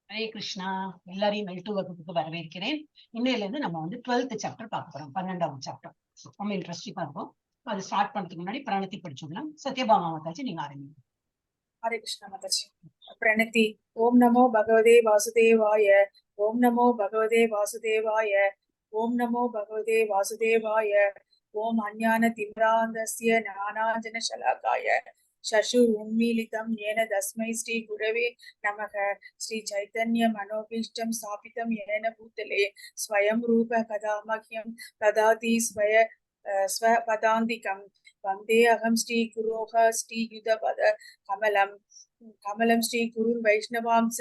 ஹரே கிருஷ்ணா. எல்லாரையும் மெல்ட்டு வகுப்புக்கு வரவேற்கிறேன். இன்னையில இருந்து நம்ம 12th சாப்டர் பார்க்க போறோம். 12வது சாப்டர் ரொம்ப இன்ட்ரெஸ்டிங்கா இருக்கும். அது ஸ்டார்ட் பண்றதுக்கு முன்னாடி பிரணத்தி படிச்சுடலாம். சத்யபாமா மாதாஜி நீங்க ஆரம்பிங்க. हरे कृष्ण माताजी। प्रणति। ओम नमो भगवते वासुदेवाय। ओम नमो भगवते वासुदेवाय। ओम नमो भगवते वासुदेवाय। ओम अज्ञानतिमिरान्धस्य ज्ञानाञ्जनशलाकाय चक्षुरुन्मीलितं येन तस्मै श्री गुरवे नमः। श्री चैतन्य मनोभीष्टं स्थापितं येन भूतले स्वयं रूप कदा मह्यं ददाति स्वपदान्तिकं। वन्दे अहं श्री गुरोः श्रीयुतपद कमलं श्री गुरुन् वैष्णवांस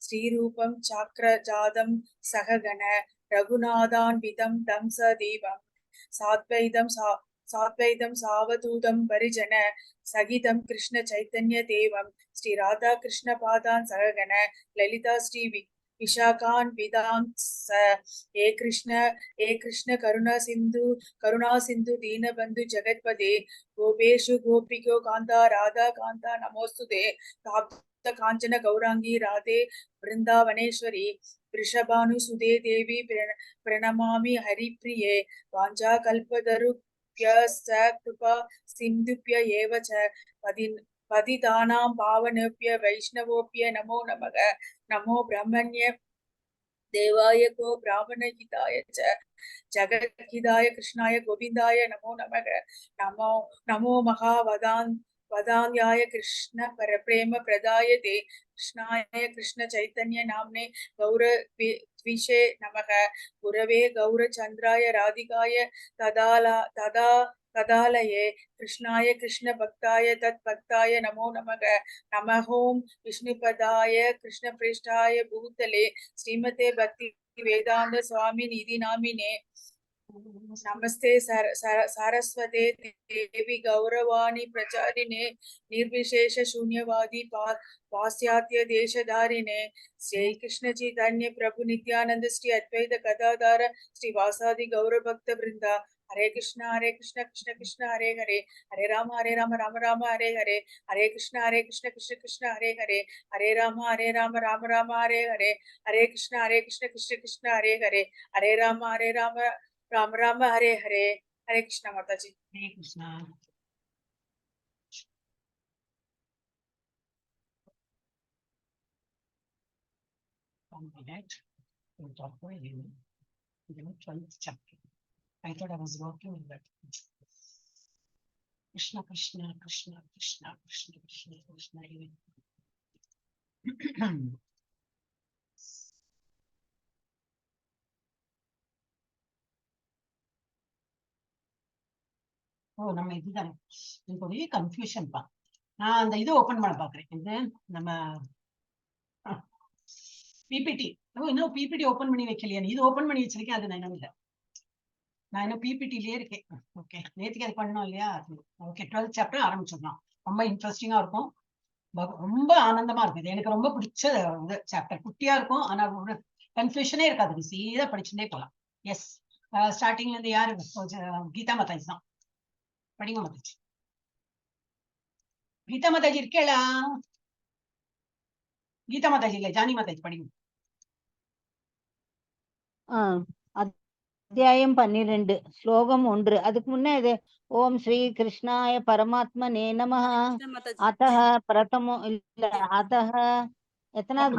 श्रीरूपं चाक्रजातं सहगण रघुनाथान्वितं तं सदेवं साद्वैतं सावधूतं परिजन सहितं कृष्ण चैतन्य देवं श्री राधा कृष्ण पादान् सहगण ललिता श्री विशाखान्वितां हे कृष्ण करुणा सिंधु दीनबंधु जगत्पते गोपेशु गोपिको कांता राधा कांता नमोस्तुते ताप्त कांचन गौरांगी राधे वृंदावनेश्वरी वृषभानुसुते देवी प्रणमामि हरिप्रिये वाञ्छाकल्पतरुभ्यश्च कृपा सिन्धुभ्य एव च पतितानां पावनेभ्य वैष्णवेभ्य नमो नमः। नमो ब्रह्मण्य देवाय गो ब्राह्मणहिताय च जगद्हिताय कृष्णाय गोविन्दाय नमो नमः। नमो महावदान्याय कृष्ण परप्रेम प्रदायते कृष्णाय कृष्ण चैतन्य नाम्ने गौरद्विषे नमः। गुरवे गौरचन्द्राय राधिकाय तदालये कृष्णाय कृष्ण भक्ताय तत्भक्ताय नमो नमः। नमः ओं विष्णुपदाय कृष्णप्रेष्ठाय भूतले श्रीमते भक्ति वेदांत स्वामी निधि नामिने नमस्ते सारस्वते देवी गौरवाणी प्रचारिणे निर्विशेष शून्यवादी पाश्चात्य देशधारिणे श्री कृष्ण चैतन्य प्रभु नित्यानंद श्री अद्वैत गदाधर श्री वासादि गौर भक्त वृंदा। हरे कृष्ण कृष्ण कृष्ण हरे हरे हरे राम राम राम हरे हरे हरे कृष्ण कृष्ण कृष्ण हरे हरे हरे राम राम हरे हरे हरे कृष्ण कृष्ण कृष्ण हरे हरे हरे राम राम हरे हरे। हरे कृष्ण माता जी। हरे Krishna. One minute. We'll talk for you. 12th chapter. I thought I was working on that. Krishna Krishna Krishna Krishna Krishna Krishna Krishna. ஓ நம்ம இதுதானே எனக்கு ஒரே கன்ஃபியூஷன் பா. நான் அந்த இது ஓபன் பண்ண பாக்குறேன். இது நம்ம பிபிடி. இன்னும் பிபிடி ஓபன் பண்ணி வைக்கலையா? இது ஓபன் பண்ணி வச்சிருக்கேன். அது நான் இல்லை, நான் இன்னும் பிபிடிலயே இருக்கேன். ஓகே, நேற்றுக்கு அது பண்ணோம் இல்லையா? ஓகே, 12th சாப்டர் ஆரம்பிச்சிடலாம். ரொம்ப இன்ட்ரெஸ்டிங்கா இருக்கும், ரொம்ப ஆனந்தமா இருக்குது. எனக்கு ரொம்ப பிடிச்ச சாப்டர். குட்டியா இருக்கும், ஆனா ஒரு கன்ஃபியூஷனே இருக்காது. சீதா படிச்சுட்டே போகலாம். எஸ், ஸ்டார்டிங்ல இருந்து யாரு? கீதா மாதாஜி தான். படிங்க மாதாஜி. கீதா மாதாஜி இருக்கேளா? கீதா மாதாஜி இல்ல, ஜானி மாதாஜி படிங்க. அத்தியாயம் 12 ஸ்லோகம் 1. அதுக்கு முன்ன இது ஓம் ஸ்ரீ கிருஷ்ணாய பரமாத்மனே நமஹ. அத்தஹ பிரதமோ இல்ல, அத்தஹ எத்தனாவது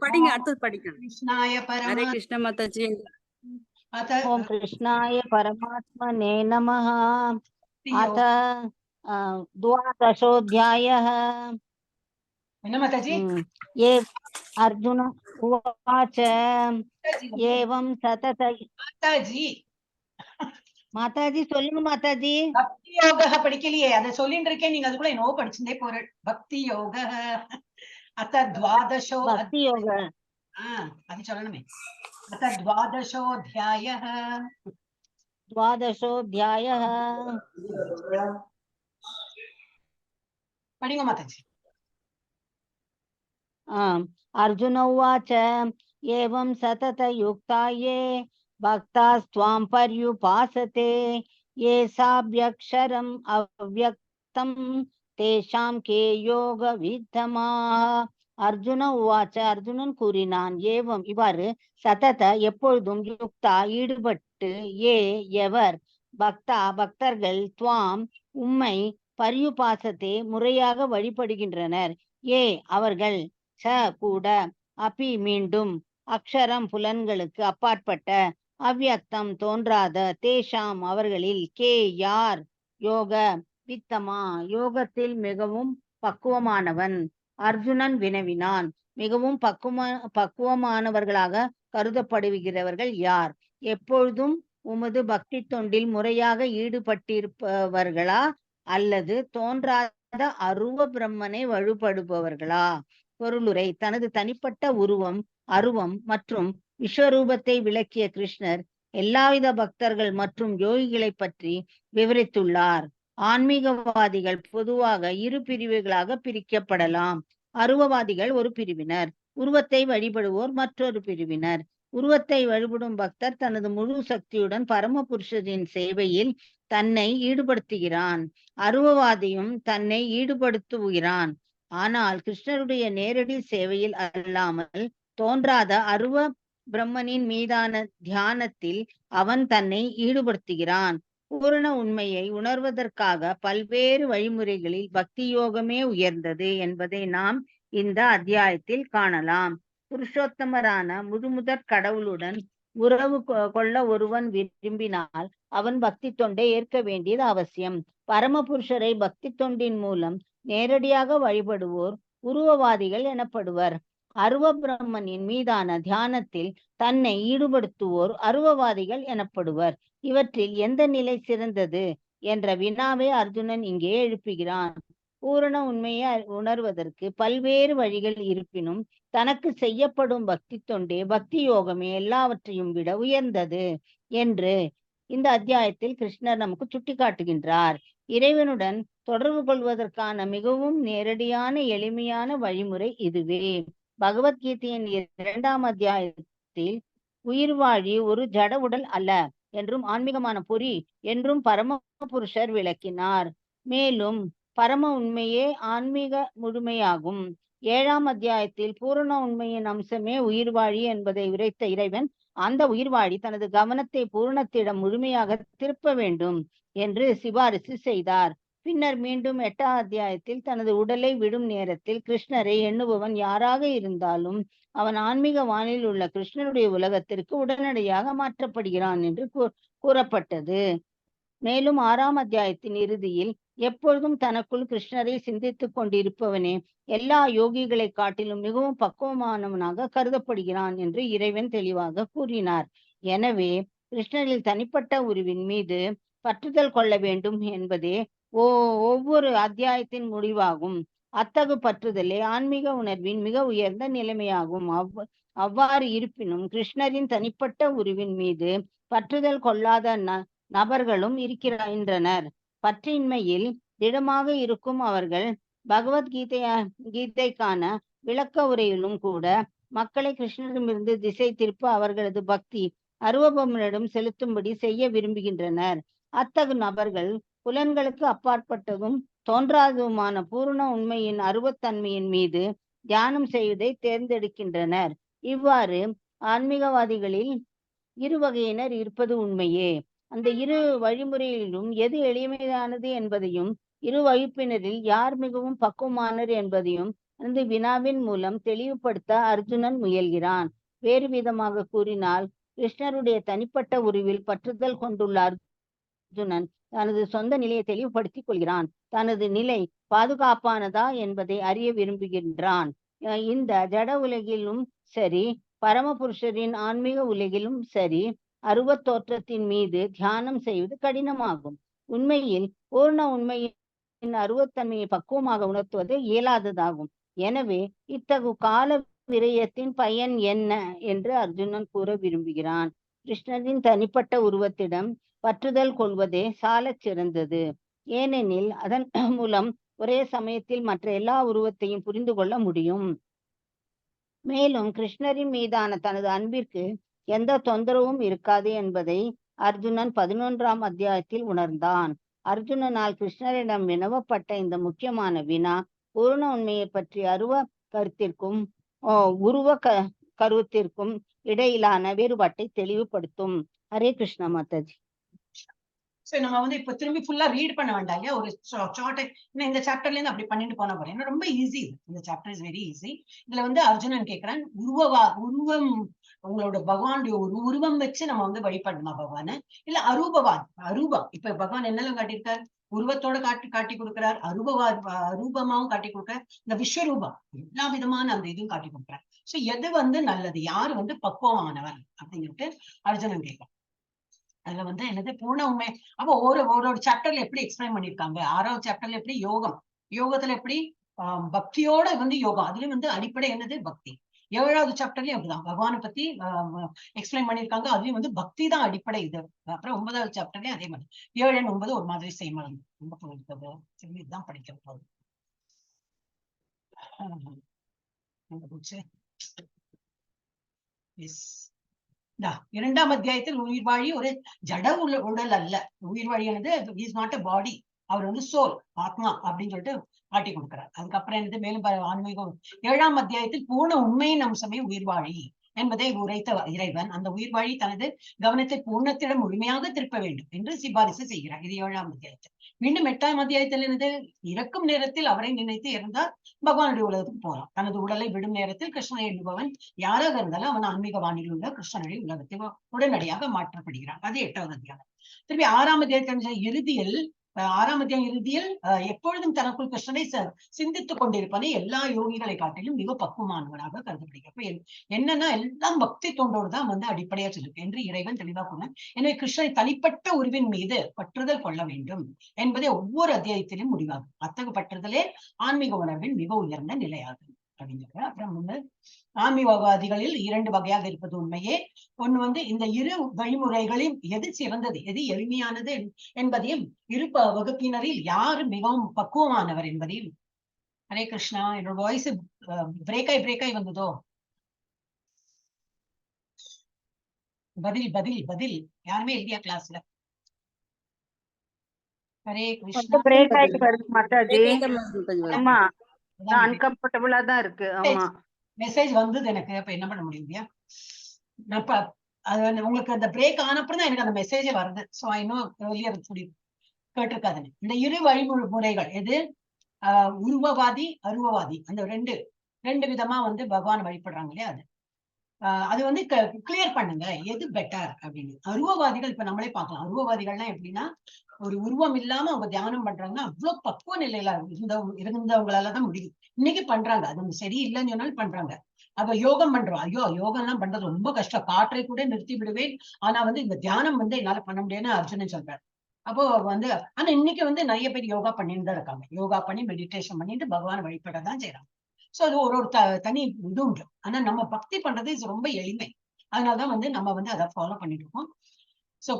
படிங்க, அடுத்து படிக்கணும். கிருஷ்ணாய ஹரே கிருஷ்ண மாதாஜி. ஓம் கிருஷ்ணாய பரமாத்மனே நமஹ. அத द्वादशोऽध्यायः. ये अर्जुन उवाच एवं सतत மாதாஜி சொல்லுங்க மாதாஜி. பக்தி யோக படிக்கலையே, அதை சொல்லிட்டு இருக்கேன். நீங்க அதுக்குள்ள என்னவோ படிச்சுட்டே போற. பக்தி யோக அத துவாதசோ. பக்தி யோக அது சொல்லணுமே. அத துவாதசோऽध्यायः. द्वादशोऽध्यायः. படிங்க மாதாஜி. अर्जुन उवाच एवं सततयुक्ता ये भक्तास्त्वां पर्युपासते ये साभ्यक्षरम् அவ்யக்தம் தேஷாம் கே யோக வித்தமாக. அர்ஜுன உவாச்ச, அர்ஜுனன் கூறினான், ஏவம் இவ்வாறு, சதத எப்பொழுதும், யுக்தா ஈடுபட்டு, எவர், பக்தா பக்தர்கள், துவாம் உம்மை, பரியுபாசத்தே முறையாக வழிபடுகின்றனர், அவர்கள், ச கூட, அபி மீண்டும், அக்ஷரம் புலன்களுக்கு அப்பாற்பட்ட, அவ்யக்தம் தோன்றாத, தேஷாம் அவர்களில், கே யார், யோக வித்தமா யோகத்தில் மிகவும் பக்குவமானவன். அர்ஜுனன் வினவினான், மிகவும் பக்குவமானவர்களாக கருதப்படுகிறவர்கள் யார்? எப்பொழுதும் உமது பக்தி தொண்டில் முறையாக ஈடுபட்டிருப்பவர்களா, அல்லது தோன்றாத அருவ பிரம்மனை வழிபடுபவர்களா? பொருளுரை. தனது தனிப்பட்ட அருவம் மற்றும் விஸ்வரூபத்தை விளக்கிய கிருஷ்ணர் எல்லாவித பக்தர்கள் மற்றும் யோகிகளை பற்றி விவரித்துள்ளார். ஆன்மீகவாதிகள் பொதுவாக இரு பிரிவுகளாக பிரிக்கப்படலாம். அருவவாதிகள் ஒரு பிரிவினர், உருவத்தை வழிபடுவோர் மற்றொரு பிரிவினர். உருவத்தை வழிபடும் பக்தர் தனது முழு சக்தியுடன் பரமபுருஷரின் சேவையில் தன்னை ஈடுபடுத்துகிறான். அருவவாதியும் தன்னை ஈடுபடுத்துகிறான். ஆனால் கிருஷ்ணருடைய நேரடி சேவையில் அல்லாமல் தோன்றாத அருவ பிரம்மனின் மீதான தியானத்தில் அவன் தன்னை ஈடுபடுத்துகிறான். பூரண உண்மையை உணர்வதற்காக பல்வேறு வழிமுறைகளில் பக்தி யோகமே உயர்ந்தது என்பதை நாம் இந்த அத்தியாயத்தில் காணலாம். புருஷோத்தமரான முழுமுதற் கடவுளுடன் உறவு கொள்ள ஒருவன் விரும்பினால் அவன் பக்தி தொண்டை ஏற்க வேண்டியது அவசியம். பரமபுருஷரை பக்தி தொண்டின் மூலம் நேரடியாக வழிபடுவோர் உருவவாதிகள் எனப்படுவர். அருவ பிரம்மனின் மீதான தியானத்தில் தன்னை ஈடுபடுத்துவோர் அருவவாதிகள் எனப்படுவர். இவற்றில் எந்த நிலை சிறந்தது என்ற வினாவை அர்ஜுனன் இங்கே எழுப்புகிறான். பூரண உண்மையை உணர்வதற்கு பல்வேறு வழிகள் இருப்பினும் தனக்கு செய்யப்படும் பக்தி தொண்டே, பக்தி யோகமே எல்லாவற்றையும் விட உயர்ந்தது என்று இந்த அத்தியாயத்தில் கிருஷ்ணர் நமக்கு சுட்டி காட்டுகின்றார். இறைவனுடன் தொடர்பு கொள்வதற்கான மிகவும் நேரடியான எளிமையான வழிமுறை இதுவே. பகவத்கீதையின் 2ஆம் அத்தியாயத்தில் உயிர் வாழி ஒரு ஜட உடல் அல்ல என்றும் ஆன்மீகமான பொறி என்றும் பரம புருஷர் விளக்கினார். மேலும் பரம உண்மையே ஆன்மீக முழுமையாகும். 7ஆம் அத்தியாயத்தில் பூரண உண்மையின் அம்சமே உயிர் வாழி என்பதை உரைத்த இறைவன் அந்த உயிர் வாழி தனது கவனத்தை பூரணத்திடம் முழுமையாக திருப்ப வேண்டும் என்று சிபாரிசு செய்தார். பின்னர் மீண்டும் 8ஆம் அத்தியாயத்தில் தனது உடலை விடும் நேரத்தில் கிருஷ்ணரை எண்ணுபவன் யாராக இருந்தாலும் அவன் ஆன்மீக வானில் உள்ள கிருஷ்ணனுடைய உலகத்திற்கு உடனடியாக மாற்றப்படுகிறான் என்று கூறப்பட்டது. மேலும் 6ஆம் அத்தியாயத்தின் இறுதியில் எப்பொழுதும் தனக்குள் கிருஷ்ணரை சிந்தித்துக் கொண்டிருப்பவனே எல்லா யோகிகளை காட்டிலும் மிகவும் பக்குவமானவனாக கருதப்படுகிறான் என்று இறைவன் தெளிவாக கூறினார். எனவே கிருஷ்ணரில் தனிப்பட்ட உருவின் மீது பற்றுதல் கொள்ள வேண்டும் என்பதே ஒவ்வொரு அத்தியாயத்தின் முடிவாகும். அத்தகு பற்றுதலே ஆன்மீக உணர்வின் மிக உயர்ந்த நிலைமையாகும். அவ்வாறு இருப்பினும் கிருஷ்ணரின் தனிப்பட்ட உருவின் மீது பற்றுதல் கொள்ளாத நபர்களும் இருக்கின்றனர். பற்றின்மையில் திடமாக இருக்கும் அவர்கள் கீதைக்கான விளக்க உரையிலும் கூட மக்களை கிருஷ்ணரிடமிருந்து திசை திருப்ப அவர்களது பக்தி அருவபொம்மனிடம் செலுத்தும்படி செய்ய விரும்புகின்றனர். அத்தகு நபர்கள் புலன்களுக்கு அப்பாற்பட்டதும் தோன்றாததுமான பூரண உண்மையின் அருவத்தன்மையின் மீது தியானம் செய்வதை தேர்ந்தெடுக்கின்றனர். இவ்வாறு ஆன்மீகவாதிகளில் இரு வகையினர் இருப்பது உண்மையே. அந்த இரு வழிமுறையிலும் எது எளிமையானது என்பதையும் இரு வகுப்பினரில் யார் மிகவும் பக்குவமானர் என்பதையும் அந்த வினாவின் மூலம் தெளிவுபடுத்த அர்ஜுனன் முயல்கிறான். வேறு விதமாக கூறினால், கிருஷ்ணருடைய தனிப்பட்ட உருவில் பற்றுதல் கொண்டுள்ள அர்ஜுனன் தனது சொந்த நிலையை தெளிவுபடுத்திக் கொள்கிறான். தனது நிலை பாதுகாப்பானதா என்பதை அறிய விரும்புகின்றான். இந்த ஜட உலகிலும் சரி, பரமபுருஷரின் ஆன்மீக உலகிலும் சரி, அருவத் தோற்றத்தின் மீது தியானம் செய்வது கடினமாகும். உண்மையில் பூர்ண உண்மையின் அருவத்தன்மையை பக்குவமாக உணர்த்துவது இயலாததாகும். எனவே இத்தகு கால விரயத்தின் பயன் என்ன என்று அர்ஜுனன் கூற விரும்புகிறான். கிருஷ்ணரின் தனிப்பட்ட உருவத்திடம் பற்றுதல் கொள்வதே சாலச் சிறந்தது. ஏனெனில் அதன் மூலம் ஒரே சமயத்தில் மற்ற எல்லா உருவத்தையும் புரிந்து கொள்ள முடியும். மேலும் கிருஷ்ணரின் மீதான தனது அன்பிற்கு எந்த தொந்தரவும் இருக்காது என்பதை அர்ஜுனன் 11ஆம் அத்தியாயத்தில் உணர்ந்தான். அர்ஜுனனால் கிருஷ்ணரிடம் வினவப்பட்ட இந்த முக்கியமான வினா பூரண உண்மையை பற்றி அருவ கருத்திற்கும் உருவ கருத்திற்கும் இடையிலான வேறுபாட்டை தெளிவுபடுத்தும். ஹரே கிருஷ்ணா மாதாஜி. சோ நம்ம வந்து இப்ப திரும்பி ஃபுல்லா ரீட் பண்ண வேண்டாம் இல்லையா, ஒரு ஷார்ட் இந்த சாப்டர்ல இருந்து அப்படி பண்ணிட்டு போனா போறேன். ஏன்னா ரொம்ப ஈஸி, இந்த சாப்டர் இஸ் வெரி ஈஸி. இதுல வந்து அர்ஜுனன் கேட்கிறான், உருவம் உங்களோட பகவானுடைய ஒரு உருவம் வச்சு நம்ம வந்து வழிபடணுமா பகவான, இல்ல அரூபம். இப்ப பகவான் என்னெல்லாம் காட்டியிருக்காரு, உருவத்தோட காட்டி கொடுக்கிறார், அரூபமாவும் காட்டி கொடுக்கிறார், இந்த விஸ்வரூபம் எல்லா விதமான அந்த இதுவும் காட்டி கொடுக்கிறார். சோ எது வந்து நல்லது, யாரு வந்து பக்குவமானவர் அப்படின்னுட்டு அர்ஜுனன் கேட்கிறான். அதுல வந்து என்னது பூர்ண உண்மை. அப்போ ஒரு சாப்டர்ல எப்படி எக்ஸ்பிளைன் பண்ணிருக்காங்க, 6வது சாப்டர்ல எப்படி யோகத்துல எப்படி பக்தியோட வந்து யோகம், அதுலயும் வந்து அடிப்படை என்னது பக்தி. 7வது சாப்டர்லயும் அப்படிதான் பகவானை பத்தி எக்ஸ்பிளைன் பண்ணிருக்காங்க, அதுலயும் வந்து பக்தி தான் அடிப்படை இது. அப்புறம் 9வது சாப்டர்லயும் அதே மாதிரி 7 and 9 ஒரு மாதிரி சேம் ரொம்ப போயிருக்கிறது. சரி, இதுதான் படிக்க போகுது. இரண்டாம் அத்தியாயத்தில் உயிர் வாழி ஒரு ஜட உடல் அல்ல, உயிர் வாழியானது இஸ் நாட் அ பாடி, அவர் வந்து சோல், ஆத்மா அப்படின்னு சொல்லிட்டு காட்டி கொடுக்கிறார். அதுக்கப்புறம் என்னது மேலும் ஆன்மீகம் 7ஆம் அத்தியாயத்தில் பூர்ண உண்மையின் அம்சமே உயிர் வாழி என்பதை உரைத்த இறைவன் அந்த உயிர் வாழி தனது கவனத்தை பூர்ணத்திடம் முழுமையாக திருப்ப வேண்டும் என்று சிபாரிசு செய்கிறார். இது 7ஆம் அத்தியாயத்தில். மீண்டும் 8ஆம் அத்தியாயத்தில் என்னது, இறக்கும் நேரத்தில் அவரை நினைத்து இருந்தால் பகவானுடைய உலகத்துக்கு போறான். தனது உடலை விடும் நேரத்தில் கிருஷ்ணனை எண்ணுபவன் யாராக இருந்தாலும் அவன் ஆன்மீக வானில் உள்ள கிருஷ்ணனுடைய உலகத்தில் உடனடியாக மாற்றப்படுகிறான். அது 8வது அத்தியாயம். திருப்பி 6ஆம் அத்தியாயத்தின் இறுதியில் 6ஆம் அத்தியாயம் இறுதியில் எப்பொழுதும் தனக்குள் கிருஷ்ணனை சிந்தித்துக் கொண்டிருப்பனை எல்லா யோகிகளை காட்டிலும் மிக பக்குவமானவனாக கருதப்படுகிறார். என்னன்னா எல்லாம் பக்தி தொண்டோடு தான் வந்து அடிப்படையா சொல்லிருக்கு என்று இறைவன் தெளிவா சொன்னார். எனவே கிருஷ்ணனை தனிப்பட்ட உருவின் மீது பற்றுதல் கொள்ள வேண்டும் என்பதை ஒவ்வொரு அத்தியாயத்திலும் முடிவாகும். அத்தகைய பற்றுதலே ஆன்மீக உணர்வின் மிக உயர்ந்த நிலையாகும் அப்படிங்கிற. அப்புறம் வந்து ஆன்மீகவாதிகளில் 2 வகையாக இருப்பது உண்மையே. ஒண்ணு வந்து இந்த இரு வழிமுறைகளில் எது சிறந்தது, எது எளிமையானது என்பதையும், இரு வகுப்பினரில் யாரு மிகவும் பக்குவமானவர் என்பதையும். ஹரே கிருஷ்ணா, என்னோட வாய்ஸ் பிரேக் ஆகி வந்ததோ? பதில் யாருமே இல்லையா கிளாஸ்ல? ஹரே கிருஷ்ணா. பிரேக் ஆகி வருது மாதாஜி. ஆமா, அன்கம்ஃபர்டபுளா தான் இருக்கு. ஆமா, மெசேஜ் வந்தது எனக்கு. அப்ப என்ன பண்ண முடியும் இல்லையா? உங்களுக்கு அந்த பிரேக் ஆனப்பறம் தான் எனக்கு அந்த மெசேஜே வருது. So I know earlier கேட்டிருக்காதுன்னு. இந்த இரு வழிமுறைகள் எது, உருவவாதி அருவவாதி, அந்த ரெண்டு விதமா வந்து பகவான் வழிபடுறாங்க இல்லையா, அது வந்து கிளியர் பண்ணுங்க எது பெட்டர் அப்படின்னு. அருவவாதிகள் இப்ப நம்மளே பார்க்கலாம். அருவவாதிகள்லாம் எப்படின்னா, ஒரு உருவம் இல்லாம அவங்க தியானம் பண்றாங்கன்னா அவ்வளவு பக்குவ நிலையில இருந்தவங்களாலதான் முடியும். இன்னைக்கு பண்றாங்க, அது சரி இல்லைன்னு சொன்னாலும் பண்றாங்க. அப்ப யோகம் பண்றோம், ஐயோ யோகம் எல்லாம் பண்றது ரொம்ப கஷ்டம், காற்றை கூட நிறுத்தி விடுவேன், ஆனா வந்து இந்த தியானம் வந்து என்னால பண்ண முடியும்னு அர்ஜுனன் சொல்றாரு. அப்போ வந்து ஆனா இன்னைக்கு வந்து நிறைய பேர் யோகா பண்ணிட்டு தான் இருக்காங்க. யோகா பண்ணி மெடிடேஷன் பண்ணிட்டு பகவான் வழிபடதான் செய்யறாங்க. சோ அது ஒரு தனி இது உண்டு. ஆனா நம்ம பக்தி பண்றது ரொம்ப எளிமை. அதனாலதான் வந்து நம்ம வந்து அதை ஃபாலோ பண்ணிட்டு இருக்கோம். சோ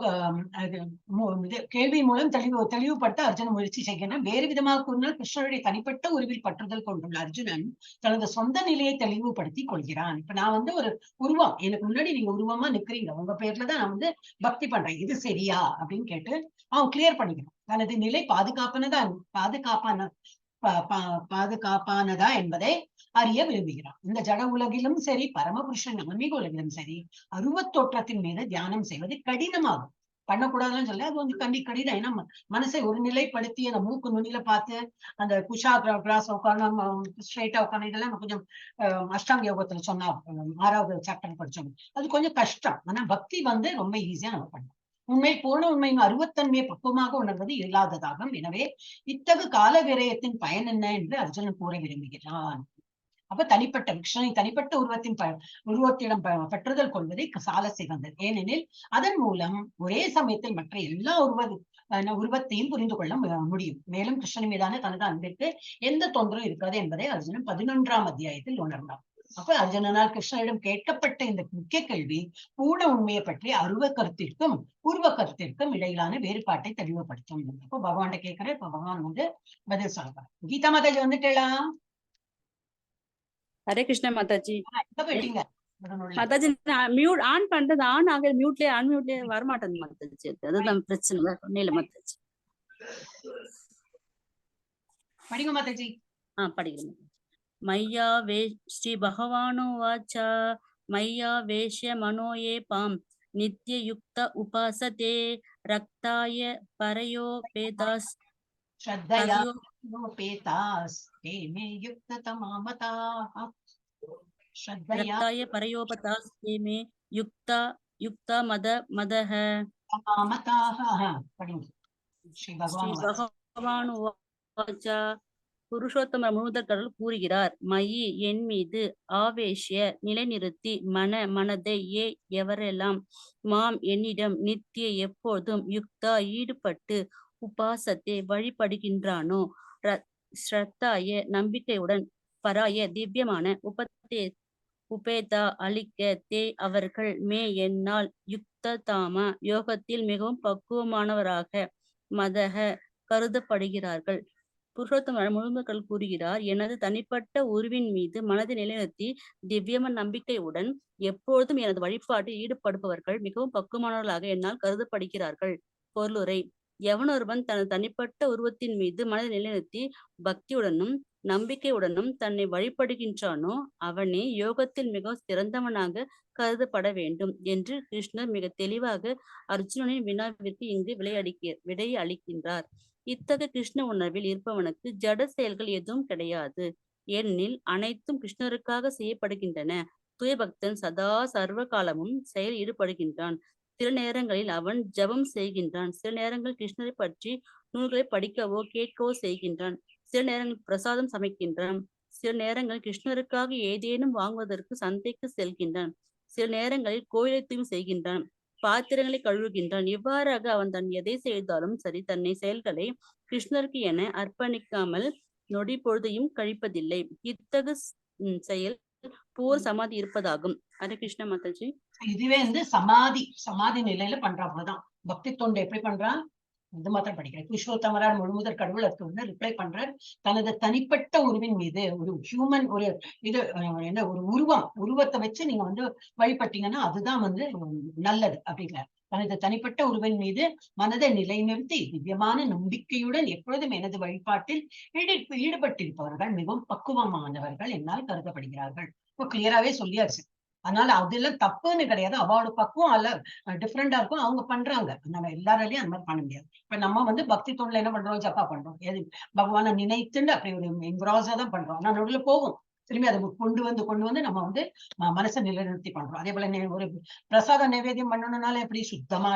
கேள்வி மூலம் தெளிவுபடுத்த அர்ஜுனன் முயற்சி செய்கிறான். வேறு விதமாக கூறினால் கிருஷ்ணனுடைய தனிப்பட்ட உருவில் பற்றுதல் கொண்டுள்ள அர்ஜுனன் தனது சொந்த நிலையை தெளிவுபடுத்தி கொள்கிறான். இப்ப நான் வந்து ஒரு உருவம், எனக்கு முன்னாடி நீங்க உருவமா நிக்கிறீங்க, உங்க பேர்லதான் நான் வந்து பக்தி பண்றேன், இது சரியா அப்படின்னு கேட்டு அவன் கிளியர் பண்ணிக்கணும். தனது நிலை பாதுகாப்பானதா என்பதை அறிய விரும்புகிறான். இந்த ஜட உலகிலும் சரி, பரமபுருஷன் ஆன்மீக உலகிலும் சரி, அருவத் தோற்றத்தின் மீது தியானம் செய்வது கடினமாகும். பண்ணக்கூடாதுன்னு சொல்ல, அது வந்து கடினம். ஏன்னா மனசை ஒரு நிலைப்படுத்தி அந்த மூக்கு நுனியில பார்த்து அந்த குஷா கிராஸ் உட்காரணும், ஸ்ட்ரைட்டா உட்காரணும், இதெல்லாம் கொஞ்சம் அஷ்டாங்க யோகத்துல சொன்னா 6வது சாப்டர் படிச்சோம், அது கொஞ்சம் கஷ்டம். ஆனா பக்தி வந்து ரொம்ப ஈஸியா நம்ம பண்ணலாம். உண்மை பூர்ண உண்மையின் அருவத்தன்மையை பக்குவமாக உணர்வது இல்லாததாகும். எனவே இத்தகு கால விரயத்தின் பயன் என்ன என்று அர்ஜுனன் கூற விரும்புகிறான். அப்ப தனிப்பட்ட கிருஷ்ணனை தனிப்பட்ட உருவத்திடம் பற்றுதல் கொள்வதை சால சிறந்தது. ஏனெனில் அதன் மூலம் ஒரே சமயத்தில் மற்ற எல்லா உருவத்தையும் புரிந்து கொள்ள முடியும். மேலும் கிருஷ்ணன் மீதான தனது அன்பிற்கு எந்த தொந்தரவும் இருக்காது என்பதை அர்ஜுனன் 11ஆம் அத்தியாயத்தில் உணர்ந்தான். அப்ப அர்ஜுனனால் கிருஷ்ணனிடம் கேட்கப்பட்ட இந்த முக்கிய கேள்வி பூர்ண உண்மையை பற்றி அருவ கருத்திற்கும் உருவ கருத்திற்கும் இடையிலான வேறுபாட்டை தெளிவுபடுத்தும். அப்போ பகவான் கேட்கிற, இப்ப பகவான் வந்து பதில் சொல்றாரு. கீதா மாதாஜி வந்துட்டேலாம். ஹரே கிருஷ்ணா மாதாஜி. எங்க போயிட்டீங்க மாதாஜி? மியூட் ஆன் பண்றது ஆன் ஆக மியூட்லயே அன்மியூட்லயே வரமாட்டேங்குது மாதாஜி. அதுதான் பிரச்சனை, ஒன்னும் இல்ல மாதாஜி. படிங்க மாதாஜி. படிக்கிறேன். மையா வே ஸ்ரீ பகவானுவாச்ச மையா வேஷ்ய மனோயே பாம் நித்ய யுக்த உபாசதே ரக்தாய பரயோபேதாஸ் ஸ்ரத்தயா பரயோ பேதாஸ் தே மே யுக்ததமா மதாஹ. ஸ்ரத்தயா ரக்தாய பரயோபதாஸ் மே யுக்தா யுக்தா மதஹ. மதாஹ. படிங்க. ஸ்ரீ ஸ்ரீ பகவான் பகவானுவாச்ச புருஷோத்தம முழுதற் கடவுள் கூறுகிறார், மயி என் மீது ஆவேஷ்ய நிலைநிறுத்தி மனதை எவரெல்லாம் மாம் என்னிடம் நித்திய எப்போதும் யுக்தா ஈடுபட்டு உபாசத்தை வழிபடுகின்றானோ ஸ்ரத்தாய நம்பிக்கையுடன் பராய திவ்யமான உபேதா அளிக்க தே அவர்கள் மே என்னால் யுக்த தாம யோகத்தில் மிகவும் பக்குவமானவராக மதக கருதப்படுகிறார்கள். புருஷோத்தமர் முழுமக்கள் கூறுகிறார், எனது தனிப்பட்ட உருவின் மீது மனதை நிலைநிறுத்தி திவ்யம நம்பிக்கையுடன் எப்பொழுதும் எனது வழிபாட்டில் ஈடுபடுபவர்கள் மிகவும் பக்குவமானவர்களாக என்னால் கருதப்படுகிறார்கள். பொருளுரை: எவனொருவன் தனது தனிப்பட்ட உருவத்தின் மீது மனதை நிலைநிறுத்தி பக்தியுடனும் நம்பிக்கையுடனும் தன்னை வழிபடுகின்றானோ அவனே யோகத்தில் மிகவும் சிறந்தவனாக கருதப்பட வேண்டும் என்று கிருஷ்ணர் மிக தெளிவாக அர்ஜுனனின் வினாவிற்கு இங்கு விடை அளிக்கின்றார். இத்தகைய கிருஷ்ண உணர்வில் இருப்பவனுக்கு ஜட செயல்கள் எதுவும் கிடையாது. ஏனெனில் அனைத்தும் கிருஷ்ணருக்காக செய்யப்படுகின்றன. தூயபக்தன் சதா சர்வ காலமும் செயல் ஈடுபடுகின்றான். சில நேரங்களில் அவன் ஜபம் செய்கின்றான். சில நேரங்கள் கிருஷ்ணரை பற்றி நூல்களை படிக்கவோ கேட்கவோ செய்கின்றான். சில நேரங்களில் பிரசாதம் சமைக்கின்றான். சில நேரங்களில் கிருஷ்ணருக்காக ஏதேனும் வாங்குவதற்கு சந்தைக்கு செல்கின்றான். சில நேரங்களில் கோயிலை தூய்மை செய்கின்றான், பாத்திரங்களை கழுவுகின்றான். இவ்வாறாக அவன் தன் எதை செய்தாலும் சரி தன்னை செயல்களை கிருஷ்ணருக்கு என அர்ப்பணிக்காமல் நொடி பொழுதையும் கழிப்பதில்லை. இத்தகு செயல் பூர்வ சமாதி இருப்பதாகும். ஹரே கிருஷ்ண மாதாஜி. இதுவே சமாதி நிலையில பண்றவங்கதான் பக்தி தொண்டு எப்படி பண்றான் இது மாத்திரம் படிக்கிறேன். புருஷோத்தமரால் முழுமுதற் கடவுள் அதுக்கு வந்து ரிப்ளை பண்றார். தனது தனிப்பட்ட உருவின் மீது ஒரு ஹியூமன் ஒரு இது என்ன ஒரு உருவத்தை வச்சு நீங்க வந்து வழிபட்டீங்கன்னா அதுதான் வந்து நல்லது அப்படிங்கிறார். தனது தனிப்பட்ட உருவின் மீது மனதை நிலைநிறுத்தி திவ்யமான நம்பிக்கையுடன் எப்பொழுதும் எனது வழிபாட்டில் ஈடுபட்டிருப்பவர்கள் மிகவும் பக்குவமானவர்கள் என்னால் கருதப்படுகிறார்கள். இப்போ கிளியராவே சொல்லியாச்சு. அதனால அதெல்லாம் தப்புன்னு கிடையாது. அவளோட பக்குவம் அல்ல டிஃப்ரெண்டா இருக்கும். அவங்க பண்றாங்க. நம்ம எல்லாராலையும் அந்த மாதிரி பண்ண முடியாது. இப்ப நம்ம வந்து பக்தி தொண்டில் என்ன பண்றோம்? ஜப்பா பண்றோம். எது பகவானை நினைத்துண்டு அப்படி ஒரு என்கிராஸா தான் பண்றோம். ஆனா நடுவில் போகும். திரும்பி அதை கொண்டு வந்து நம்ம வந்து மனசை நிலைநிறுத்தி பண்றோம். அதே போல ஒரு பிரசாத நைவேத்தியம் பண்ணணும்னால எப்படி சுத்தமா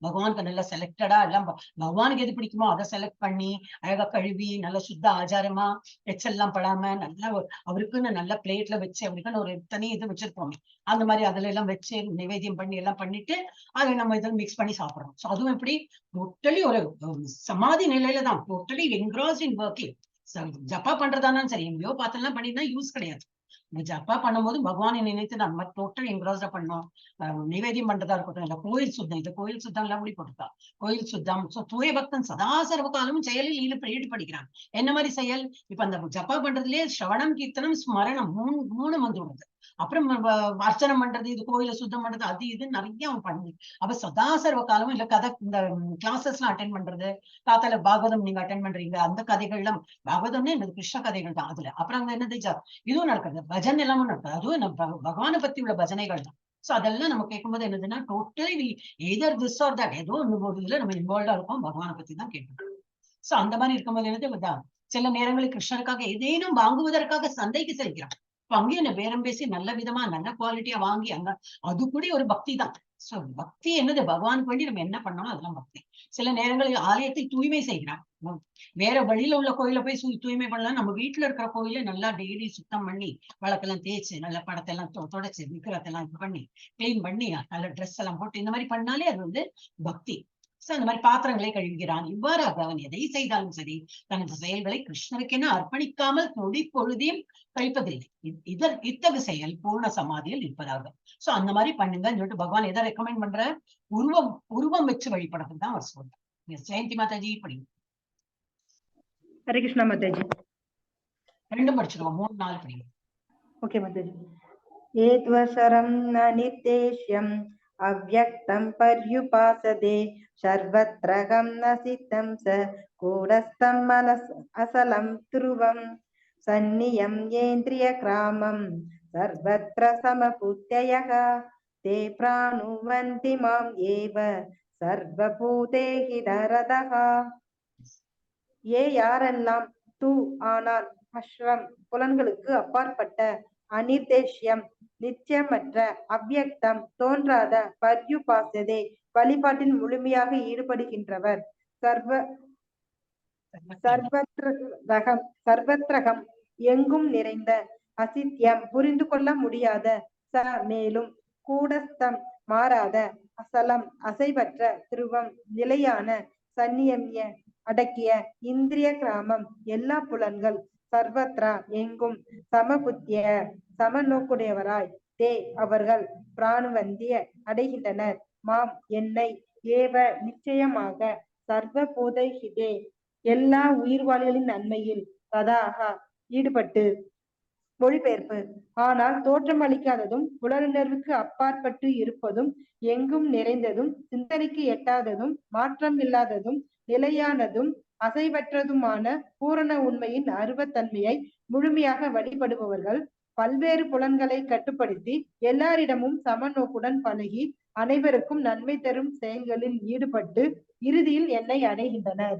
பகவானுக்கு நல்லா செலக்டடா எல்லாம் பகவானுக்கு எது பிடிக்குமோ அதை செலக்ட் பண்ணி அழகா கழுவி நல்ல சுத்த ஆச்சாரமா எச்செல்லாம் படாம நல்லா அவருக்குன்னு நல்ல பிளேட்ல வச்சு அவருக்குன்னு ஒரு தனி இது வச்சிருப்போம். அந்த மாதிரி அதுல எல்லாம் வச்சு நைவேத்தியம் பண்ணி எல்லாம் பண்ணிட்டு அதை நம்ம இதில் மிக்ஸ் பண்ணி சாப்பிடுறோம். ஸோ அதுவும் எப்படி டோட்டலி ஒரு சமாதி நிலையில தான் டோட்டலி என்கிராஸ் இன் ஒர்க்கிங். ஜப்பா பண்றதானாலும் சரி எங்கேயோ பார்த்தெல்லாம் பண்ணினா யூஸ் கிடையாது. இந்த ஜப்பா பண்ணும்போது பகவானை நினைத்து நம்ம டோட்டல் என்கிராஸ்டா பண்ணோம். நிவேதியம் பண்றதா இருக்கட்டும், இல்ல கோயில் சுத்தம், இந்த கோயில் சுத்தம் எல்லாம் கூட போட்டுட்டா கோயில் சுத்தம். தூய பக்தன் சதா சர்வ காலமும் செயலில் ஈடுபடுகிறான். என்ன மாதிரி செயல்? இப்ப அந்த ஜப்பா பண்றதுலயே ஸ்ரவணம், கீர்த்தனம், ஸ்மரணம் மூணு வந்து விடுது. அப்புறம் அர்ச்சனம் பண்றது, இது கோயில சுத்தம் பண்றது, அது இது நிறைய அவன் பண்ணி அப்ப சதா சர்வ காலமும் இல்ல கதை இந்த கிளாஸஸ் எல்லாம் அட்டென்ட் பண்றது. காத்தால பாகவதம் நீங்க அட்டென்ட் பண்றீங்க, அந்த கதைகள்லாம் பாகவதம்னே என்னது கிருஷ்ண கதைகள் தான். அதுல அப்புறம் அங்க என்னது இதுவும் நடக்குது, பஜன் எல்லாமும் நடக்குது. அதுவும் பகவானை பத்தி உள்ள பஜனைகள் தான். சோ அதெல்லாம் நம்ம கேட்கும்போது என்னதுன்னா totally either this or that ஏதோ ஒண்ணு இதுல நம்ம இன்வால்வா இருக்கோம், பகவானை பத்தி தான் கேட்கணும். சோ அந்த மாதிரி இருக்கும்போது என்னது சில நேரங்களில் கிருஷ்ணருக்காக ஏதேனும் வாங்குவதற்காக சந்தைக்கு செல்கிறான். இப்ப அங்கேயும் என்ன பேரம் பேசி நல்ல விதமா நல்ல குவாலிட்டியா வாங்கி அங்க அது கூட ஒரு பக்தி தான். சோ பக்தி என்னது பகவானுக்கு வேண்டி நம்ம என்ன பண்ணோம் அதெல்லாம் பக்தி. சில நேரங்களில் ஆலயத்தை தூய்மை செய்கிறான். வேற வழியில உள்ள கோயில போய் தூய்மை பண்ணலாம். நம்ம வீட்டுல இருக்கிற கோயில நல்லா டெய்லி சுத்தம் பண்ணி வழக்கெல்லாம் தேய்ச்சி நல்ல படத்தை எல்லாம் தொடச்சு விக்கிரத்தெல்லாம் இது பண்ணி கிளீன் பண்ணி நல்ல ட்ரெஸ் எல்லாம் போட்டு இந்த மாதிரி பண்ணாலே அது வந்து பக்தி. சோ அந்த மாதிரி பாத்திரங்களை கழுவுகிறான். இவ்வாறாக அவன் எதை செய்தாலும் சரி தனது செயல்களை கிருஷ்ணருக்கென அர்ப்பணிக்காமல் நொடி பொழுதையும் கழிப்பதில்லை. இத்தகு செயல் பூர்ண சமாதியில் இருப்பதாக. சோ அந்த மாதிரி பண்ணுங்கன்னு சொல்லிட்டு பகவான் எதை ரெக்கமெண்ட் பண்ற? உருவம் வச்சு வழிபடுறது தான் அவர் சொல்றார். ஜெயந்தி மாதாஜி படிங்க. ஹரே கிருஷ்ணா மாதாஜி. ரெண்டும் படிச்சிருவோம், 3-4 படிங்க. ஓகே மாதாஜி. ஏத்வசரம் ந நிர்தேஷ்யம் अव्यक्तं पर्युपासते सर्वत्रगं न सिद्धं स कूटस्थं मनस् असलं ध्रुवं सन्नियम्येन्द्रियग्रामं सर्वत्र समबुद्धयः ते प्राणुवन्ति माम् एव सर्वभूतेहितरतः யாரெல்லாம் தூ ஆனால் அஸ்ரம் புலன்களுக்கு அப்பாற்பட்ட அனிர்தேஷ்யம் நிச்சயமற்ற அவ்யக்தம் தோன்றாத பர்யுபாசதே வழிபாட்டில் முழுமையாக ஈடுபடுகின்றவர் சர்வத்ரகம் எங்கும் நிறைந்த அசித்தியம் புரிந்து கொள்ள முடியாத ச மேலும் கூடஸ்தம் மாறாத அசலம் அசைவற்ற திருவம் நிலையான சன்னியமிய அடக்கிய இந்திரிய கிராமம் எல்லா புலன்கள் சர்வத்ரா எங்கும் சமபுத்திய சமநோக்குடையவராய் தே அவர்கள் பிராணுவந்திய அடைகின்றனர் மாம் என்னை ஏவ நிச்சயமாக சர்வ பூதைஹிதே எல்லா உயிர்வாளிகளின் நன்மையில் சதாக ஈடுபட்டு மொழிபெயர்ப்பு ஆனால் தோற்றம் அளிக்காததும் புலனுணர்வுக்கு அப்பாற்பட்டு இருப்பதும் எங்கும் நிறைந்ததும் சிந்தனைக்கு எட்டாததும் மாற்றம் இல்லாததும் நிலையானதும் அசைவற்றதுமான பூரண உண்மையின் அருவத்தன்மையை முழுமையாக வழிபடுபவர்கள் பல்வேறு புலன்களை கட்டுப்படுத்தி எல்லாரிடமும் சமநோக்குடன் பழகி அனைவருக்கும் நன்மை தரும் செயல்களில் ஈடுபட்டு இறுதியில் என்னை அடைகின்றனர்.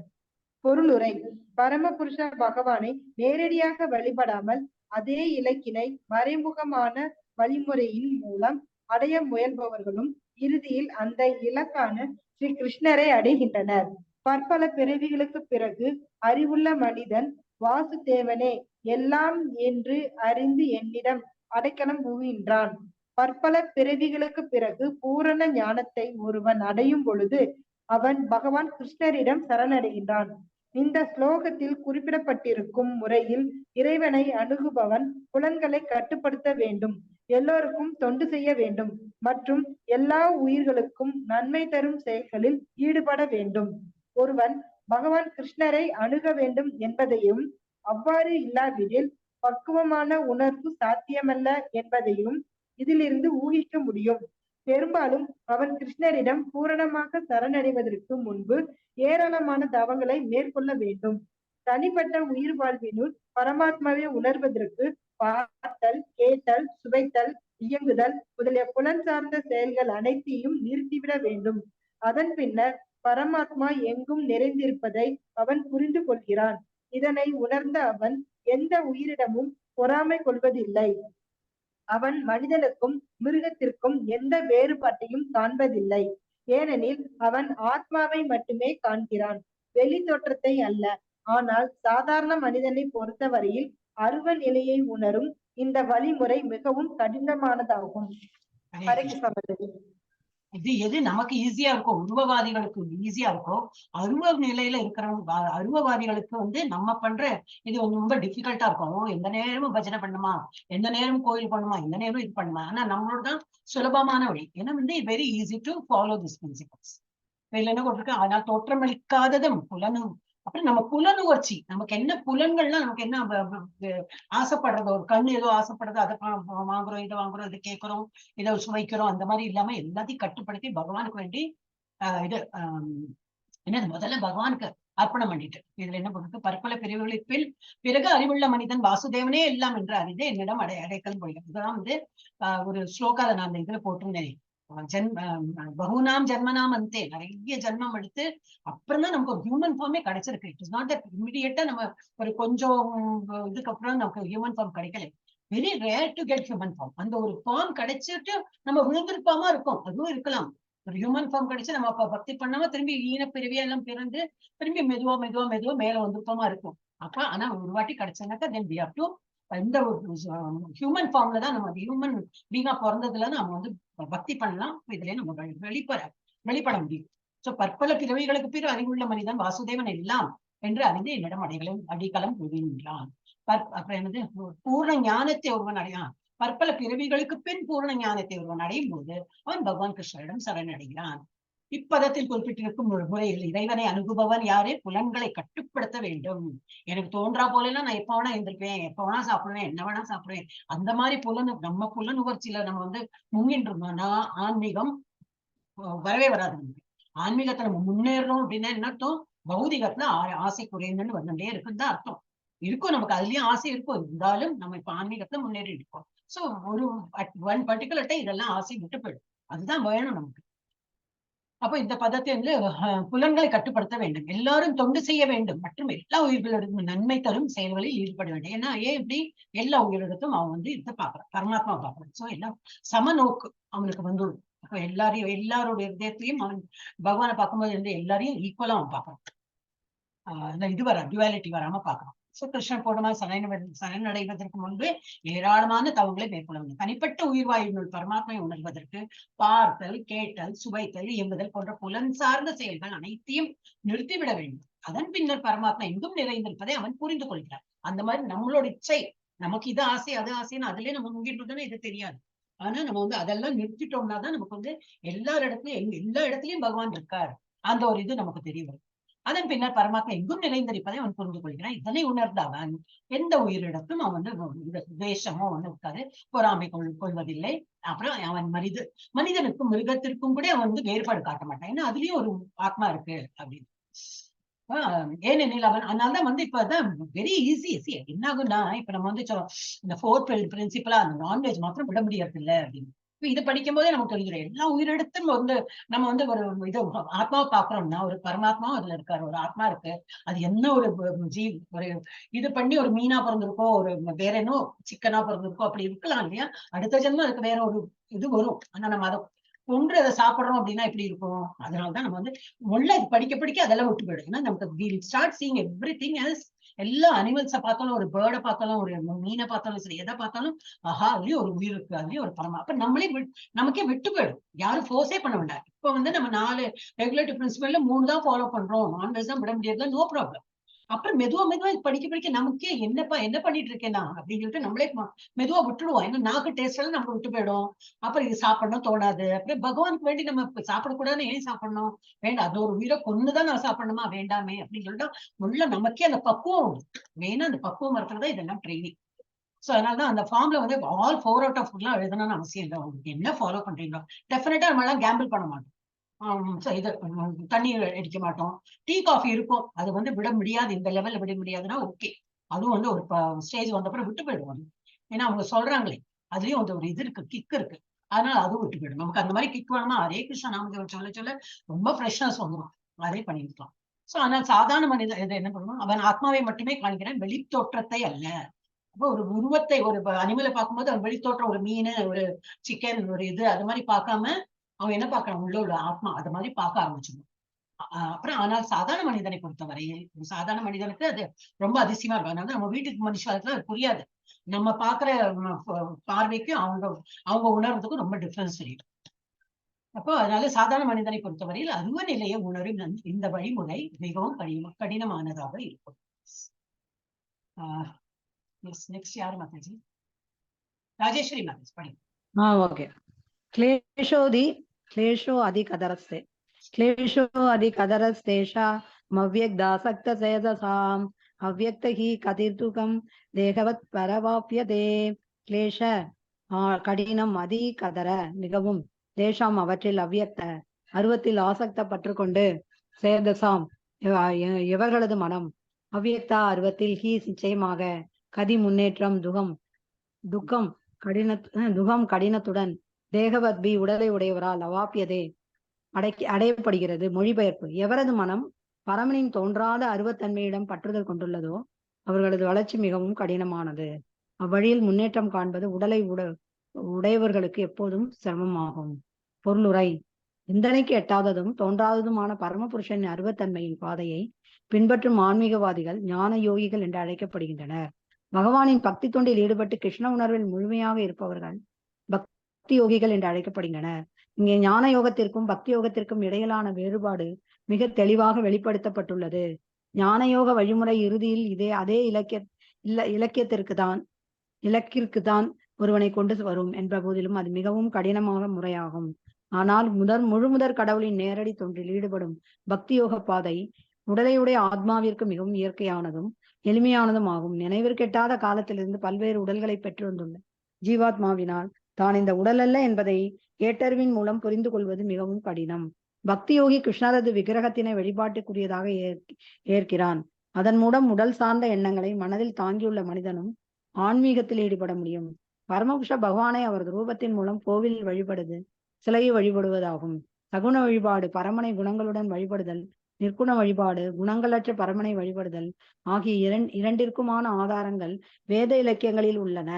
பொருளுரை பரமபுருஷ பகவானை நேரடியாக வழிபடாமல் அதே இலக்கினை மறைமுகமான வழிமுறையின் மூலம் அடைய முயல்பவர்களும் இறுதியில் அந்த இலக்கான ஸ்ரீ கிருஷ்ணரை அடைகின்றனர். பற்பல பிறவிகளுக்கு பிறகு அறிவுள்ள மனிதன் வாசுதேவனே எல்லாம் என்று அறிந்து என்னிடம் அடைக்கலம் புகுகின்றான். பற்பல பிறவிகளுக்கு பிறகு பூரண ஞானத்தை ஒருவன் அடையும் பொழுது அவன் பகவான் கிருஷ்ணரிடம் சரணடைகின்றான். இந்த ஸ்லோகத்தில் குறிப்பிடப்பட்டிருக்கும் முறையில் இறைவனை அணுகுபவன் புலன்களை கட்டுப்படுத்த வேண்டும், எல்லோருக்கும் தொண்டு செய்ய வேண்டும் மற்றும் எல்லா உயிர்களுக்கும் நன்மை தரும் செயல்களில் ஈடுபட வேண்டும். ஒருவன் பகவான் கிருஷ்ணரை அணுக வேண்டும் என்பதையும் அவ்வாறு இல்லாவிடில் பக்குவமான உணர்வு சாத்தியமல்ல என்பதையும் இதிலிருந்து ஊகிக்க முடியும். பெரும்பாலும் அவன் கிருஷ்ணரிடம் பூரணமாக சரணடைவதற்கு முன்பு ஏராளமான தவங்களை மேற்கொள்ள வேண்டும். தனிப்பட்ட உயிர் வாழ்வினுள் பரமாத்மாவை உணர்வதற்கு பார்த்தல், கேட்டல், சுவைத்தல், இயங்குதல் முதலிய புலன் சார்ந்த செயல்கள் அனைத்தையும் நிறுத்திவிட வேண்டும். அதன் பின்னர் பரமாத்மா எங்கும் நிறைந்திருப்பதை அவன் புரிந்து கொள்கிறான். இதனை உணர்ந்த அவன் எந்த உயிரிடமும் பொறாமை கொள்வதில்லை. அவன் மனிதனுக்கும் மிருகத்திற்கும் எந்த வேறுபாட்டையும் காண்பதில்லை. ஏனெனில் அவன் ஆத்மாவை மட்டுமே காண்கிறான், வெளி தோற்றத்தை அல்ல. ஆனால் சாதாரண மனிதனை பொறுத்தவரையில் அருவ நிலையை உணரும் இந்த வழிமுறை மிகவும் கடினமானதாகும். இது எது நமக்கு ஈஸியா இருக்கும், உருவவாதிகளுக்கு ஈஸியா இருக்கும். அருவ நிலையில இருக்கிறவங்க, அருவவாதிகளுக்கு நம்ம பண்ற இது ரொம்ப டிஃபிகல்ட்டா இருக்கும். எந்த நேரமும் பஜனை பண்ணுமா, எந்த நேரமும் கோயில் பண்ணுமா, எந்த நேரமும் இது பண்ணுமா. ஆனா நம்மளோட தான் சுலபமான வழி. ஏன்னா very easy to follow this principles. இதுல என்ன போட்டிருக்கு, அதனால் தோற்றமளிக்காததும் புலனும். அப்புறம் நம்ம புலனுணர்ச்சி, நமக்கு என்ன புலன்கள்லாம் நமக்கு என்ன ஆசைப்படுறதோ, ஒரு கண் ஏதோ ஆசைப்படுறது அதை வாங்குறோம், இதை வாங்குறோம், இதை கேட்கிறோம், இதை சுவைக்கிறோம், அந்த மாதிரி இல்லாம எல்லாத்தையும் கட்டுப்படுத்தி பகவானுக்கு வேண்டி இது என்னது முதல்ல பகவானுக்கு அர்ப்பணம் பண்ணிட்டு. இதுல என்ன போட்டு பற்பல பிரிவுகளுக்கு பிறகு அறிவுள்ள மனிதன் வாசுதேவனே எல்லாம் என்று அறிந்து என்னிடம் அடைக்கலம் போயிடும். இதெல்லாம் ஒரு ஸ்லோகால நான் அந்த இதுல போட்டிருந்தேன். பகுநாம் ஜென்மனாம் அந்தே, நிறைய ஜென்மம் எடுத்து அப்புறம் தான் நமக்கு ஒரு ஹியூமன் ஃபார்மே கிடைச்சிருக்கு. இட் இஸ் நாட் தட் இமிடியேட்டா நம்ம ஒரு கொஞ்சம் இதுக்கு அப்புறம் நமக்கு ஹியூமன் ஃபார்ம் கிடைக்கல. Very rare to get human form. அந்த ஒரு ஃபார்ம் கிடைச்சிட்டு நம்ம விழுந்திருப்பாம இருக்கும், அதுவும் இருக்கலாம். ஒரு ஹியூமன் ஃபார்ம் கிடைச்சு நம்ம பக்தி பண்ணாம திரும்பி ஈனப்பிரிவியா எல்லாம் பிறந்து திரும்பி மெதுவா மெதுவா மெதுவா மேல வந்திருப்போமா இருக்கும். அப்ப ஆனா ஒரு வாட்டி கிடைச்சானாக்கா தென் வி ஹேவ் டு இந்த ஹியூமன் ஃபார்ம்ல தான் நம்ம ஹியூமன் பீங்கா பிறந்ததுல நம்ம பக்தி பண்ணலாம். இதுல நம்ம வெளிப்பட முடியும். சோ பற்பல பிறவிகளுக்கு பிறகு அறிவுள்ள மனிதன் வாசுதேவன் எல்லாம் என்று அறிந்து என்னிடம் அடிக்கலம் புரிகின்றான். அப்புறம் என்னது, பூர்ண ஞானத்தை ஒருவன் அடையான். பற்பல பிறவிகளுக்கு பின் பூர்ண ஞானத்தை ஒருவன் அடையும் போது அவன் பகவான் கிருஷ்ணரிடம் சரணடைகிறான். இப்பதத்தில் குறிப்பிட்டிருக்கும் முறையில் இறைவனை அணுகுபவன் யாரு? புலன்களை கட்டுப்படுத்த வேண்டும். எனக்கு தோன்றா போலாம் நான் எப்ப வேணா எழுந்திருப்பேன், எப்ப வேணா சாப்பிடுவேன், என்ன வேணா சாப்பிடுவேன். அந்த மாதிரி நம்ம புலன் உணர்ச்சியில நம்ம முங்கிட்டு இருந்தோம்னா ஆன்மீகம் வரவே வராது நமக்கு. ஆன்மீகத்தை நம்ம முன்னேறணும் அப்படின்னா என்ன அர்த்தம்? பௌதிகத்துல ஆசை குறையுதுன்னு வந்துட்டே இருக்குன்னு தான் அர்த்தம். இருக்கும், நமக்கு அதுலயும் ஆசை இருக்கும், இருந்தாலும் நம்ம இப்ப ஆன்மீகத்துல முன்னேறி இருக்கோம். சோ ஒரு ஒன் பர்டிகுலர் டைம் இதெல்லாம் ஆசை விட்டு போயிடும். அதுதான் வேணும் நமக்கு. அப்ப இந்த பதத்தை வந்து புலன்களை கட்டுப்படுத்த வேண்டும், எல்லாரும் தொண்டு செய்ய வேண்டும் மற்றும் எல்லா உயிர்களிடமும் நன்மை தரும் செயல்களில் ஈடுபட வேண்டும். ஏன்னா ஏன் இப்படி எல்லா உயிரிடத்தும் அவன் வந்து இதை பாக்குறான், பரமாத்மா பாக்குறான். சோ எல்லாம் சமநோக்கு அவனுக்கு வந்து. அப்ப எல்லாருடைய இதயத்திலையும் அவன் பகவானை பார்க்கும்போது வந்து எல்லாரையும் ஈக்குவலா அவன் பாக்குறான். இது டுவாலிட்டி வராம பாக்குறான். சோ கிருஷ்ணன் போனமா சரணடைவதற்கு முன்பு ஏராளமான தவங்களை மேற்கொள்ள வேண்டும். தனிப்பட்ட உயிர்வாயுள் பரமாத்மை உணர்வதற்கு பார்த்தல், கேட்டல், சுவைத்தல், இயங்குதல் போன்ற புலன் சார்ந்த செயல்கள் அனைத்தையும் நிறுத்திவிட வேண்டும். அதன் பின்னர் பரமாத்மா எங்கும் நிறைந்திருப்பதை அவன் புரிந்து கொள்கிறான். அந்த மாதிரி நம்மளோட இச்சை, நமக்கு இது ஆசை அது ஆசைன்னு அதுலயே நம்ம முங்கிட்டு இது தெரியாது. ஆனா நம்ம வந்து அதெல்லாம் நிறுத்திட்டோம்னா தான் நமக்கு வந்து எல்லா இடத்துலயும் பகவான் இருக்கார், அந்த ஒரு இது நமக்கு தெரிய வரும். அதன் பின்னர் பரமாத்மா எங்கும் நிறைந்திருப்பதை அவன் புரிந்து கொள்கிறான். இதனை உணர்ந்தவன் எந்த உயிரிடத்தும் அவன் வந்து துவேஷமோ வந்து இருக்காது, பொறாமை கொள்வதில்லை. அப்புறம் அவன் மனிதனுக்கும் மிருகத்திற்கும் கூட அவன் வந்து வேறுபாடு காட்ட மாட்டான். ஏன்னா அதுலயும் ஒரு ஆத்மா இருக்கு அப்படின்னு. ஏனெனில் அவன் அதனாலதான் வந்து இப்பதான் வெரி ஈஸி. என்ன ஆகும்னா இப்ப நம்ம வந்து இந்த 4th பிரின்சிபலா அந்த நான்வெஜ் மாத்திரம் விட முடியாது இல்லை அப்படின்னு. இப்ப இதை படிக்கும் போதே நமக்கு தெரிஞ்சிடும், எல்லா உயிரிடத்தும் வந்து நம்ம வந்து ஒரு இது ஆத்மாவை பாக்குறோம்னா ஒரு பரமாத்மாவும் அதுல இருக்காரு, ஒரு ஆத்மா இருக்கு. அது என்ன ஒரு ஒரு இது பண்ணி ஒரு மீனா பிறந்திருக்கோ, ஒரு வேற என்ன சிக்கனா பிறந்திருக்கோ, அப்படி இருக்கலாம் இல்லையா? அடுத்த ஜென்மம் அதுக்கு வேற ஒரு இது வரும். ஆனா நம்ம அதை கொன்று அதை சாப்பிடுறோம் அப்படின்னா எப்படி இருக்கும்? அதனாலதான் நம்ம வந்து உள்ள படிக்க அதெல்லாம் விட்டு போயிடும். ஏன்னா நமக்கு ஸ்டார்ட் சீயிங் எவ்ரிதிங் எல்ஸ். எல்லா அனிமல்ஸை பார்த்தாலும், ஒரு பேர்டை பார்த்தாலும், ஒரு மீனை பார்த்தாலும் சரி, எதை பார்த்தாலும் ஆஹா அதுலயும் ஒரு உயிர் இருக்கு, அதுலயும் ஒரு பரமா. அப்ப நமக்கே விட்டு போயிடும், யாரும் ஃபோர்ஸே பண்ண வேண்டாம். இப்ப வந்து நம்ம 4 ரெகுலேட்டிவ் பிரின்சிபல்ல 3 தான் ஃபாலோ பண்றோம், நான்வெஜ் தான் விட முடியாது, நோ ப்ராப்ளம். அப்புறம் மெதுவா படிக்க நமக்கே என்ன பண்ணிட்டு இருக்கேன்னா அப்படின்னு சொல்லிட்டு நம்மளே மெதுவா விட்டுடுவோம். ஏன்னா நாக்கு டேஸ்ட் எல்லாம் நம்ம விட்டு போயிடும். அப்புறம் இது சாப்பிடணும் தோணாது. அப்புறம் பகவானுக்கு வேண்டி நம்ம சாப்பிடக்கூடாதுன்னு ஏன் சாப்பிடணும்? வேண்டாம், அது ஒரு உயிரை கொண்டுதான் நான் சாப்பிடணுமா? வேண்டாமே அப்படின்னு சொல்லிட்டு உள்ள நமக்கே அந்த பக்குவம் வேணும். அந்த பக்குவம் இருக்கிறதா இதெல்லாம் ட்ரைனிங். சோ அதனாலதான் அந்த ஃபார்ம்ல வந்து ஆல் 4 out of 4 எல்லாம் எழுதணும்னு அவசியம் இல்லை. உங்களுக்கு என்ன ஃபாலோ பண்றீங்களோ டெஃபினட்டா நம்ம எல்லாம் கேம்பிள் பண்ண மாட்டோம். இது தண்ணி அடிக்க மாட்டோம். டீ காஃபி இருக்கும், அது வந்து விட முடியாது, இந்த லெவல்ல விட முடியாதுன்னா ஓகே, அதுவும் வந்து ஒரு ஸ்டேஜ் வந்தப்பறம் விட்டு போயிடுவாங்க. ஏன்னா அவங்க சொல்றாங்களே அதுலயும் வந்து ஒரு இது இருக்கு, கிக் இருக்கு. அதனால அதுவும் விட்டு போயிடும். நமக்கு அந்த மாதிரி கிக் வேணுமா, ஹரே கிருஷ்ணா நாம சொல்ல ரொம்ப ஃப்ரெஷ்னஸ் வந்துடும், அதே பண்ணிருக்கலாம். சோ ஆனால் சாதாரண மனிதன் இதை என்ன பண்ணுவோம், அவன் ஆத்மாவை மட்டுமே காண்கிறான், வெளி தோற்றத்தை அல்ல. அப்போ ஒரு உருவத்தை, ஒரு அனிமலை பார்க்கும்போது அவன் வெளித்தோற்றம், ஒரு மீன், ஒரு சிக்கன், ஒரு இது அது மாதிரி பார்க்காம அவன் என்ன பார்க்கறான், உள்ள ஆத்மா, அது மாதிரி பார்க்க ஆரம்பிச்சிடும். அப்புறம் ஆனால் சாதாரண மனிதனை பொறுத்தவரையில் ஒரு சாதாரண மனிதனுக்கு அது ரொம்ப அதிசயமா இருக்கும். அதனால நம்ம வீட்டுக்கு மனுஷாலத்துல அது புரியாது. நம்ம பாக்குற பார்வைக்கு அவங்க உணர்றதுக்கும் ரொம்ப டிஃபரன்ஸ் தெரியும். அப்போ அதனால சாதாரண மனிதனை பொறுத்தவரையில் அருவ நிலையை உணரும் இந்த வழிமுறை மிகவும் கடினமானதாக இருக்கும். நெக்ஸ்ட் யாரு மாதாஜி? ராஜேஸ்வரி மாதாஜி படிங்க. ஓகே. क्लेशो अधिकदरस्ते क्लेशो अधिकदरस्तेषा मव्यक्तासक्त सेदसाम् अव्यक्त हि कतिर्दुःखं देहवत् परवाप्यते. क्लेश கடினம், அதிகதர மிகவும், தேஷாம் அவற்றில், அவ்யக்த அருவத்தில் ஆசக்தப்பட்டு கொண்டு, சேதசாம் எவர்களது மனம், அவ்யக்தா அருவத்தில், ஹி நிச்சயமாக, கதி முன்னேற்றம், துக்கம் கடினத்துடன், தேகவத்பி உடலை உடையவரால், அவாப்பியதே அடையப்படுகிறது. மொழிபெயர்ப்பு: எவரது மனம் பரமனின் தோன்றாத அருவத்தன்மையிடம் பற்றுதல் கொண்டுள்ளதோ அவர்களது வளர்ச்சி மிகவும் கடினமானது. அவ்வழியில் முன்னேற்றம் காண்பது உடலை உடையவர்களுக்கு எப்போதும் சிரமமாகும். பொருளுரை: சிந்தனைக்கு எட்டாததும் தோன்றாததுமான பரமபுருஷனின் அருவத்தன்மையின் பாதையை பின்பற்றும் ஆன்மீகவாதிகள் ஞான யோகிகள் என்று அழைக்கப்படுகின்றனர். பகவானின் பக்தி தொண்டில் ஈடுபட்டு கிருஷ்ண உணர்வில் முழுமையாக இருப்பவர்கள் பக்தி யோகிகள் என்று அழைக்கப்படுகின்றனர். இங்கே ஞான யோகத்திற்கும் பக்தி யோகத்திற்கும் இடையிலான வேறுபாடு மிக தெளிவாக வெளிப்படுத்தப்பட்டுள்ளது. ஞான யோக வழிமுறை இறுதியில் அதே இலக்கிற்குதான் ஒருவனை கொண்டு வரும் என்ற போதிலும் அது மிகவும் கடினமான முறையாகும். ஆனால் முழுமுதற் கடவுளின் நேரடி தொண்டில் ஈடுபடும் பக்தி யோக பாதை உடலையுடைய ஆத்மாவிற்கு மிகவும் இயற்கையானதும் எளிமையானதும் ஆகும். நினைவிற்கெட்டாத காலத்திலிருந்து பல்வேறு உடல்களை பெற்று வந்துள்ள ஜீவாத்மாவினால் தான் இந்த உடல் அல்ல என்பதை கேட்டறிவின் மூலம் புரிந்து கொள்வது மிகவும் கடினம். பக்தி யோகி கிருஷ்ணரது விக்கிரகத்தினை வழிபாட்டுக்குரியதாக ஏற்கிறான். அதன் மூலம் உடல் சார்ந்த எண்ணங்களை மனதில் தாங்கியுள்ள மனிதனும் ஆன்மீகத்தில் ஈடுபட முடியும். பரமபுருஷ பகவானை அவரது ரூபத்தின் மூலம் கோவிலில் வழிபடுவது சிலையை வழிபடுவதாகும். சகுன வழிபாடு பரமனை குணங்களுடன் வழிபடுதல், நிற்குண வழிபாடு குணங்களற்ற பரமனை வழிபடுதல் ஆகிய இரண்டிற்குமான ஆதாரங்கள் வேத இலக்கியங்களில் உள்ளன.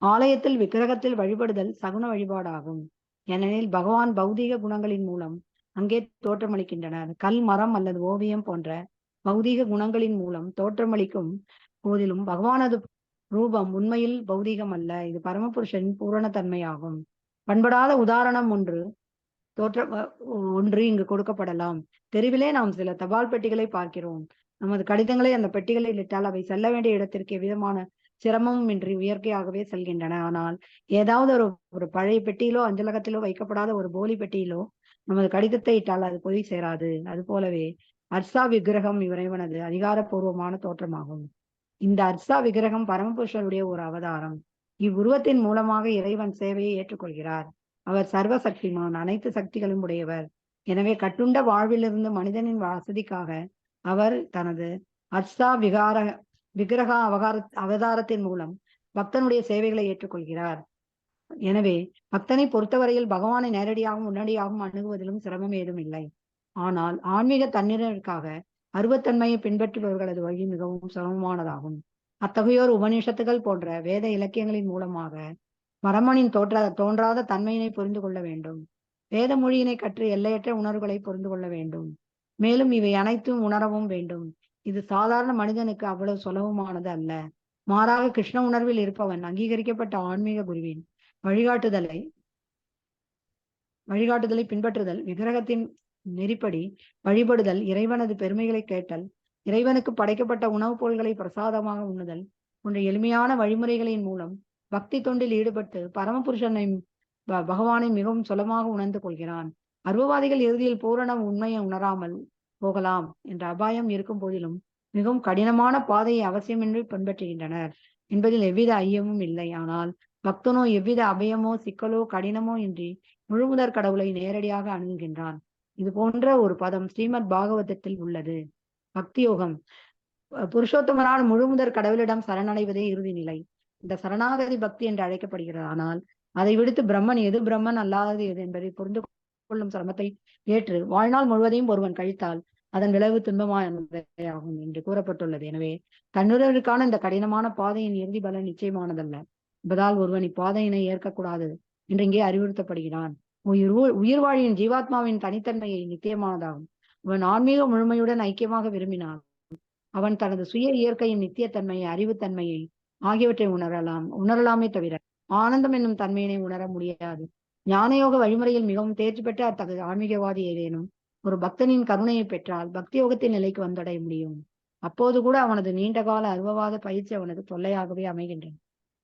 ஆலயத்தில் விக்கிரகத்தில் வழிபடுதல் சகுன வழிபாடாகும். ஏனெனில் பகவான் பௌதீக குணங்களின் மூலம் அங்கே தோற்றமளிக்கின்றனர். கல், மரம் அல்லது ஓவியம் போன்ற பௌதீக குணங்களின் மூலம் தோற்றமளிக்கும் போதிலும் பகவானது ரூபம் உண்மையில் பௌதீகம் அல்ல. இது பரமபுருஷனின் பூரணத்தன்மையாகும். பண்படாத உதாரணம் ஒன்று இங்கு கொடுக்கப்படலாம். தெருவிலே நாம் சில தபால் பெட்டிகளை பார்க்கிறோம். நமது கடிதங்களை அந்த பெட்டிகளில் இட்டால் அவை செல்ல வேண்டிய இடத்திற்கு எவ்விதமான சிரமமும் இன்றி இயற்கையாகவே செல்கின்றன. ஆனால் ஏதாவது ஒரு பழைய பெட்டியிலோ அஞ்சலகத்திலோ வைக்கப்படாத ஒரு போலி பெட்டியிலோ நமது கடிதத்தை இட்டால் அது போய் சேராது. அது போலவே அர்சா விக்கிரகம் இறைவனது அதிகாரப்பூர்வமான தோற்றமாகும். இந்த அர்சா விக்கிரகம் பரமபுருஷனுடைய ஒரு அவதாரம். இவ்வுருவத்தின் மூலமாக இறைவன் சேவையை ஏற்றுக்கொள்கிறார். அவர் சர்வ சக்திமான், அனைத்து சக்திகளும் உடையவர். எனவே கட்டுண்ட வாழ்விலிருந்து மனிதனின் வசதிக்காக அவர் தனது அர்சா விக்கிரக அவதாரத்தின் மூலம் பக்தனுடைய சேவைகளை ஏற்றுக்கொள்கிறார். எனவே பக்தனை பொறுத்தவரையில் பகவானை நேரடியாகவும் உடனடியாகவும் அணுகுவதிலும் சிரமம் ஏதும் இல்லை. ஆனால் ஆன்மீக தன்னிறருக்காக அருவத்தன்மையை பின்பற்றுபவர்களது வழி மிகவும் சிரமமானதாகும். அத்தகையோர் உபநிஷத்துகள் போன்ற வேத இலக்கியங்களின் மூலமாக பரமனின் தோன்றாத தன்மையினை புரிந்து கொள்ள வேண்டும். வேத மொழியினை கற்று எல்லையற்ற உணர்வுகளை புரிந்து கொள்ள வேண்டும். மேலும் இவை அனைத்தும் உணரவும் வேண்டும். இது சாதாரண மனிதனுக்கு அவ்வளவு சுலபமானது அல்ல. மாறாக கிருஷ்ண உணர்வில் இருப்பவன் அங்கீகரிக்கப்பட்ட ஆன்மீக குருவின் வழிகாட்டுதலை பின்பற்றுதல், விக்கிரகத்தின் நெறிப்படி வழிபடுதல், இறைவனது பெருமைகளை கேட்டல், இறைவனுக்கு படைக்கப்பட்ட உணவுப் பொருள்களை பிரசாதமாக உண்ணுதல் போன்ற எளிமையான வழிமுறைகளின் மூலம் பக்தி தொண்டில் ஈடுபட்டு பரமபுருஷனை பகவானை மிகவும் சுலமாக உணர்ந்து கொள்கிறான். அருவவாதிகள் இறுதியில் பூரண உண்மையை உணராமல் போகலாம் என்ற அபாயம் இருக்கும் போதிலும் மிகவும் கடினமான பாதையை அவசியமின்றி பின்பற்றுகின்றனர் என்பதில் எவ்வித ஐயமும் இல்லை. ஆனால் பக்தனோ எவ்வித அபயமோ சிக்கலோ கடினமோ இன்றி முழுமுதற் கடவுளை நேரடியாக அணுகுகின்றான். இது போன்ற ஒரு பதம் ஸ்ரீமத் பாகவதத்தில் உள்ளது. பக்தி யோகம் புருஷோத்தமனான முழுமுதற் கடவுளிடம் சரணடைவதே இறுதி நிலை. இந்த சரணாகதி பக்தி என்று அழைக்கப்படுகிறது. ஆனால் அதை விடுத்து பிரம்மன் எது, பிரம்மன் அல்லாதது எது என்பதை புரிந்து கொள்ளும் சிரமத்தை ஏற்று வாழ்நாள் முழுவதையும் ஒருவன் கழித்தால் அதன் விளைவு துன்பமானதாகும் என்று கூறப்பட்டுள்ளது. எனவே தன்னுடலுக்கான இந்த கடினமான பாதையின் இறுதி பலன் நிச்சயமானதல்ல என்பதால் ஒருவன் இப்பாதையினை ஏற்கக்கூடாது என்று இங்கே அறிவுறுத்தப்படுகிறான். உயிர் வாழியின் ஜீவாத்மாவின் தனித்தன்மையை நித்தியமானதாகும். அவன் ஆன்மீக முழுமையுடன் ஐக்கியமாக விரும்பினான் அவன் தனது சுய இயற்கையின் நித்தியத்தன்மையை, அறிவுத்தன்மையை ஆகியவற்றை உணரலாமே தவிர ஆனந்தம் என்னும் தன்மையினை உணர முடியாது. ஞானயோக வழிமுறையில் மிகவும் தேர்ச்சி பெற்ற அத்தகைய ஆன்மீகவாதி ஏதேனும் ஒரு பக்தனின் கருணையை பெற்றால் பக்தி யோகத்தின் நிலைக்கு வந்தடைய முடியும். அப்போது கூட அவனது நீண்டகால அருவவாத பயிற்சி அவனது தொல்லையாகவே அமைகின்றன.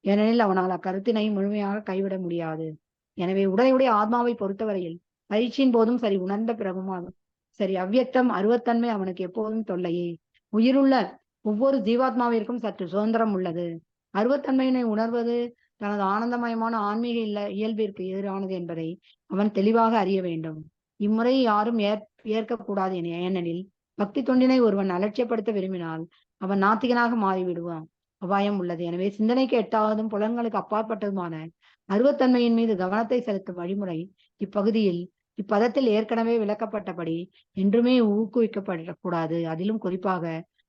ஏனெனில் அவனால் அக்கருத்தினை முழுமையாக கைவிட முடியாது. எனவே உடலுடைய ஆத்மாவை பொறுத்தவரையில் பயிற்சியின் போதும் சரி, உணர்ந்த பிறகும் சரி, அவ்வியக்தம் அருவத்தன்மை அவனுக்கு எப்போதும் தொல்லையே. உயிருள்ள ஒவ்வொரு ஜீவாத்மாவிற்கும் சற்று சுதந்திரம் உள்ளது. அருவத்தன்மையினை உணர்வது தனது ஆனந்தமயமான ஆன்மீக இயல்பிற்கு எதிரானது என்பதை அவன் தெளிவாக அறிய வேண்டும். இம்முறை யாரும் ஏற்கக்கூடாது. ஏனெனில் பக்தி தொண்டினை ஒருவன் அலட்சியப்படுத்த விரும்பினால் அவன் நாத்திகனாக மாறிவிடுவான். அபாயம் உள்ளது. எனவே சிந்தனைக்கு எட்டாவதும் புலன்களுக்கு அப்பாற்பட்டதுமான அருவத்தன்மையின் மீது கவனத்தை செலுத்தும் வழிமுறை இப்பதத்தில் ஏற்கனவே விளக்கப்பட்டபடி என்றுமே ஊக்குவிக்கப்படக்கூடாது. அதிலும் குறிப்பாக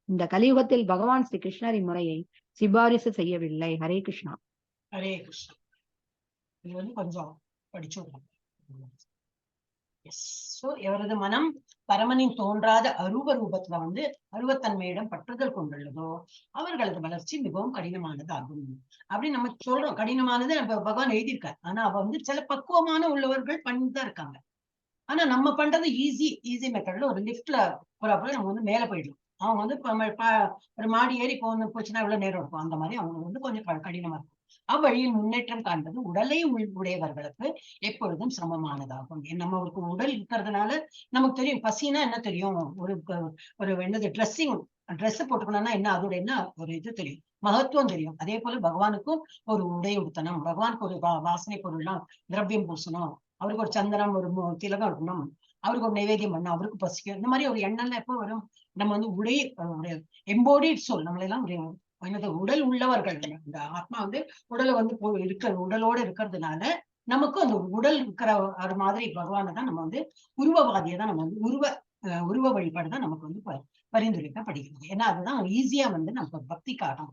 இந்த கலியுகத்தில் பகவான் ஸ்ரீ கிருஷ்ணர் இம்முறையை சிபாரிசு செய்யவில்லை. ஹரே கிருஷ்ணா. ஹரே கிருஷ்ணா. இது கொஞ்சம் படிச்சுடலாம். எவரது மனம் பரமனின் தோன்றாத அருவ ரூபத்துல அருவத்தன்மையிடம் பற்றுதல் கொண்டுள்ளதோ அவர்களது வளர்ச்சி மிகவும் கடினமானதாகும். அப்படி நம்ம சொல்றோம், கடினமானது பகவான் எழுதியிருக்காரு. ஆனா சில பக்குவமான உள்ளவர்கள் பண்ணிதான் இருக்காங்க. ஆனா நம்ம பண்றது ஈஸி மெத்தட்ல ஒரு லிப்ட்ல போறப்ப நம்ம மேல போயிடலாம். அவங்க ஒரு மாடி ஏறி போச்சுன்னா எவ்வளவு நேரம் இருக்கும். அந்த மாதிரி அவங்க கொஞ்சம் கடினமா இருக்கும். அவ்வழியில் முன்னேற்றம் காண்பது உடலை உடையவர்களுக்கு எப்பொழுதும் சிரமமானதாகும். நம்மளுக்கு உடல் இருக்கிறதுனால நமக்கு தெரியும். பசினா என்ன தெரியும், ஒரு என்னது ட்ரெஸ் போட்டுக்கணும்னா என்ன, அதோட என்ன ஒரு இது தெரியும், மகத்துவம் தெரியும். அதே போல பகவானுக்கும் ஒரு உடை உடுத்தணும், பகவானுக்கு ஒரு வாசனை பொருள்லாம் திரவியம் பூசணும், அவருக்கு ஒரு சந்தனம், ஒரு திலகம் இருக்கணும், அவருக்கு ஒரு நைவேத்தியம் பண்ணணும், அவருக்கு பசிக்கும். இந்த மாதிரி ஒரு எண்ணம்லாம் எப்போ வரும்? நம்ம வந்து எம்போடிட் சோல், நம்மள எல்லாம் உடல் உள்ளவர்கள். இந்த ஆத்மா வந்து உடலை வந்து உடலோட இருக்கிறதுனால நமக்கு அந்த உடல் இருக்கிற ஒரு மாதிரி பகவானை தான் நம்ம வந்து உருவவாதியை தான் நம்ம வந்து உருவ வழிபாடு தான் நமக்கு வந்து பரிந்துரைக்கப்படுகிறது. ஏன்னா அதுதான் ஈஸியா வந்து நமக்கு பக்தி காட்டும்.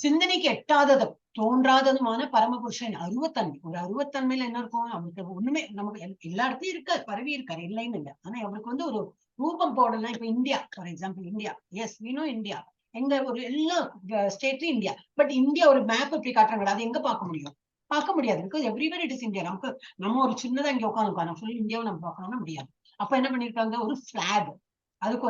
சிந்தனைக்கு எட்டாததும் தோன்றாததுமான பரமபுருஷன் அருவத்தன்மை. ஒரு அருவத்தன்மையில என்ன இருக்கும்? அவருக்கு ஒண்ணுமே நமக்கு எல்லா இடத்தையும் இருக்காரு, பரவி இருக்காரு, இல்லைன்னு இல்லை. ஆனா அவருக்கு வந்து ஒரு ரூபம் போடலாம். இப்ப India for example, India, as we know India, எங்க ஒரு எல்லா ஸ்டேட்லயும் இந்தியா. பட் இந்தியா ஒரு மேப் இப்படி காட்டுறாங்க, அது எங்க பார்க்க முடியும்? பார்க்க முடியாது. Because everywhere it is India. நமக்கு நம்ம ஒரு சின்னதா இங்க உட்காந்து ஃபுல் இந்தியாவை நம்ம பார்க்கணும்னா முடியாது. அப்ப என்ன பண்ணிருக்காங்க? ஒரு பிளாக், அதுக்கு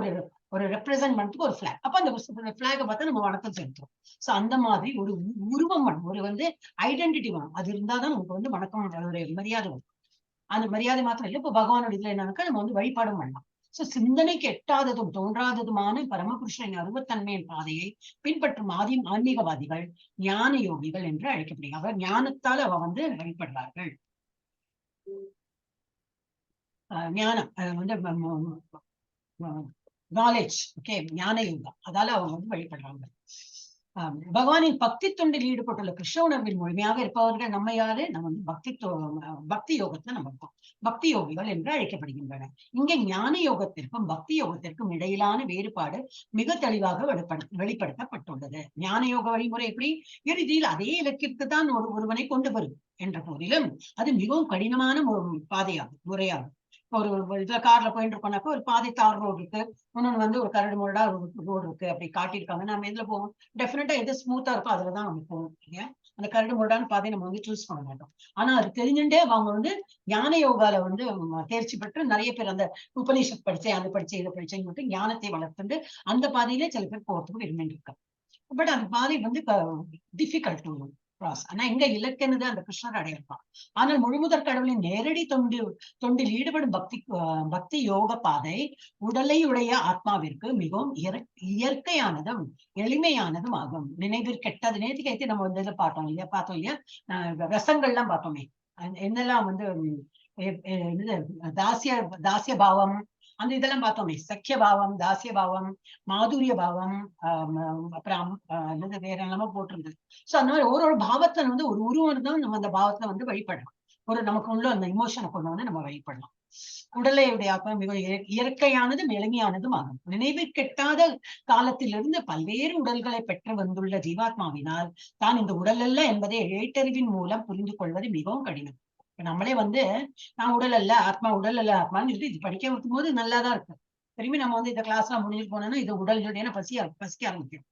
ஒரு ரெப்ரசென்ட் பண்றதுக்கு ஒரு பிளாக். அப்ப அந்த பிளாகை பார்த்தா நம்ம வணக்கம் செலுத்துறோம். சோ அந்த மாதிரி ஒரு உருவம் வேணும், ஒரு வந்து ஐடென்டிட்டி வேணும். அது இருந்தாதான் நமக்கு வந்து வணக்கம், ஒரு மரியாதை வரும். அந்த மரியாதை மாத்திரம் இல்லை, இப்ப பகவானோட இதுல என்னன்னாக்கா நம்ம வந்து வழிபாடும் பண்ணலாம். சோ சிந்தனைக்கு எட்டாததும் தோன்றாததுமான பரமபுருஷனின் அருவத்தன்மையின் பாதையை பின்பற்றும் ஆன்மீகவாதிகள் ஞான யோகிகள் என்று அழைக்கப்படுகிறார். ஞானத்தால் அவ வந்து வழிபடுவார்கள். ஞானம் வந்து நாலேஜ், ஓகே, ஞான யோகம், அதால அவங்க வந்து வழிபடுறாங்க. பகவானின் பக்தி தொண்டில் ஈடுபட்டுள்ள கிருஷ்ண உணர்வில் முழுமையாக இருப்பவர்கள் நம்ம யாரு? நம்ம வந்து பக்தி யோகத்துல நம்ம இருக்கோம். பக்தி யோகிகள் என்று அழைக்கப்படுகின்றன. இங்கே ஞான யோகத்திற்கும் பக்தி யோகத்திற்கும் இடையிலான வேறுபாடு மிக தெளிவாக வெளிப்படுத்தப்பட்டுள்ளது. ஞான யோக வழிமுறை எப்படி? இறுதியில் அதே இலக்கிற்கு தான் ஒருவனை கொண்டு வரும் என்ற போதிலும் அது மிகவும் கடினமான பாதையாகும், முறையாகும். ஒரு இதுல கார்ல போயிட்டு இருக்கோம்னாக்கா ஒரு பாதை தார் ரோடு இருக்கு, இன்னொன்னு வந்து ஒரு கரடு முரடா ரோடு இருக்கு, அப்படி காட்டியிருக்காங்க. நம்ம எதுல போவோம்? டெஃபினட்டா எது ஸ்மூத்தா இருக்கோ அதுலதான் நம்ம போவோம் இல்லையா? அந்த கரடு முரடான பாதையை நம்ம வந்து சூஸ் பண்ண மாட்டோம். ஆனா அது தெரிஞ்சுட்டே அவங்க வந்து ஞான யோகால வந்து தேர்ச்சி பெற்று நிறைய பேர் அந்த உபநிஷத் படிச்சேன், அது படிச்சேன், இதை படிச்சேன்னு மட்டும் ஞானத்தை வளர்த்துட்டு அந்த பாதையிலே சில பேர் போறதுக்கு விரும்பி இருக்காங்க. பட் அந்த பாதை வந்து டிஃபிகல்ட் டு கிராஸ். ஆனா எங்க இலக்கெனது அந்த கிருஷ்ணர் அடையிருப்பான். ஆனால் முழுமுதற் கடவுளின் நேரடி தொண்டில் ஈடுபடும் பக்தி யோக பாதை உடலை உடைய ஆத்மாவிற்கு மிகவும் இயற்கையானதும் எளிமையானதும் ஆகும். நினைவிற்கெட்டது. நேற்றுக்கு நம்ம வந்து இதை பார்த்தோம் இல்லையா? ரசங்கள்லாம் பார்த்தோமே, என்னெல்லாம் வந்து தாசிய பாவம், அந்த இதெல்லாம் பார்த்தோமே. சக்கிய பாவம், தாசிய பாவம், மாதுரிய பாவம், அப்புறம் வேற எல்லாமே போட்டிருந்தது. சோ அந்த மாதிரி ஒரு பாவத்தை வந்து ஒரு உருவம் தான் நம்ம அந்த பாவத்தை வந்து வழிபடலாம். நமக்கு உள்ள அந்த இமோஷனை கொண்டு வந்து நம்ம வழிபடலாம். உடலையுடைய ஆத்மா மிக இயற்கையானதும் எளிமையானதும் ஆகும். நினைவு கெட்டாத காலத்திலிருந்து பல்வேறு உடல்களை பெற்று வந்துள்ள ஜீவாத்மாவினால் தான் இந்த உடல் அல்ல என்பதை ஏட்டறிவின் மூலம் புரிந்து கொள்வது மிகவும் கடினம். நம்மளே வந்து நான் உடல் அல்ல ஆத்மா, உடல் அல்ல ஆத்மான்னு சொல்லிட்டு இது படிக்க வைக்கும் போது நல்லாதான் இருக்கு. திரும்பி நம்ம வந்து இந்த கிளாஸ் எல்லாம் முடிஞ்சிட்டு போனோம்னா இது உடல் சொல்லிட்டு ஏன்னா பசிக்க ஆரம்பிக்கும்.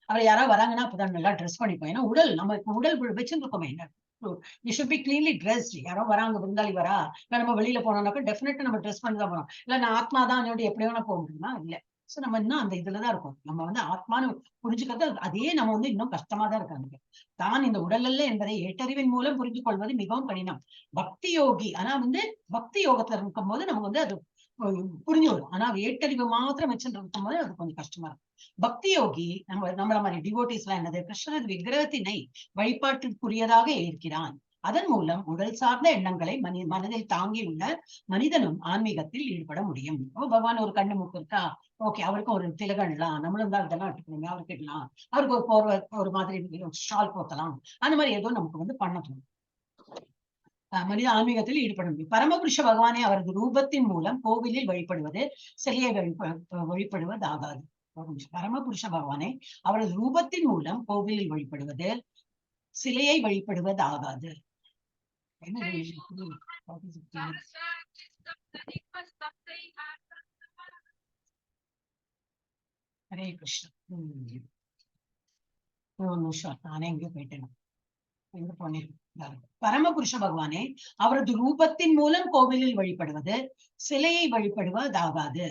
அவர் யாராவது வராங்கன்னா அப்பதான் நல்லா ட்ரெஸ் பண்ணிப்போம். ஏன்னா உடல் நம்ம உடல் வச்சிருக்கோமே, என்ன யூ ஷுட் பி கிளீன்லி ட்ரெஸ்ட். யாரோ வராங்க, விருந்தாளி வரா, இல்ல நம்ம வெளியில போனோம்னாக்கா டெஃபினட்டா நம்ம ட்ரெஸ் பண்ணி தான் போறோம். இல்ல நான் ஆத்மா தான் சொல்லி எப்படி வேணா போக முடியுமா? இல்ல. சோ நம்ம இன்னும் அந்த இதுலதான் இருக்கும். நம்ம வந்து ஆத்மானு புரிஞ்சுக்கிறது அதே நம்ம வந்து இன்னும் கஷ்டமா தான் இருக்காங்க. தான் இந்த உடல் அல்ல என்பதை ஏட்டறிவின் மூலம் புரிந்து கொள்வது மிகவும் கடினம். பக்தி யோகி ஆனா வந்து பக்தி யோகத்துல இருக்கும் போது நமக்கு வந்து அது புரிஞ்சு வரும். ஆனா ஏட்டறிவு மாத்திரம் வச்சுட்டு இருக்கும் போது அது கொஞ்சம் கஷ்டமா இருக்கும். பக்தி யோகி நம்மள மாதிரி டிவோட்டிஸ் எல்லாம் என்னது? கிருஷ்ணரது விக்கிரகத்தினை வழிபாட்டிற்குரியதாக இருக்கிறான். அதன் மூலம் உடல் சார்ந்த எண்ணங்களை மனதில் தாங்கியுள்ள மனிதனும் ஆன்மீகத்தில் ஈடுபட முடியும். பகவான் ஒரு கண்ணு மூக்கு இருக்கா, ஓகே, அவருக்கும் ஒரு திலகன்லாம், நம்மளும் தான் இதெல்லாம் எடுத்துக்கணும், அவருக்கு இடலாம், அவருக்கு ஒரு போர்வை, ஒரு மாதிரி ஷால் போத்தலாம், அந்த மாதிரி ஏதோ நமக்கு வந்து பண்ண தோணும். மனித ஆன்மீகத்தில் ஈடுபட முடியும். பரமபுருஷ பகவானை அவரது ரூபத்தின் மூலம் கோவிலில் வழிபடுவது சிலையை வழிபடுவதாகாது. பரமபுருஷ பகவானை அவரது ரூபத்தின் மூலம் கோவிலில் வழிபடுவது சிலையை வழிபடுவதாகாது. ஹரே கிருஷ்ணா. ஒரு நிமிஷம், நானே எங்கேயோ போயிட்டேன். பரமபுருஷ பகவானை அவரது ரூபத்தின் மூலம் கோவிலில் வழிபடுவது சிலையை வழிபடுவதாகாது.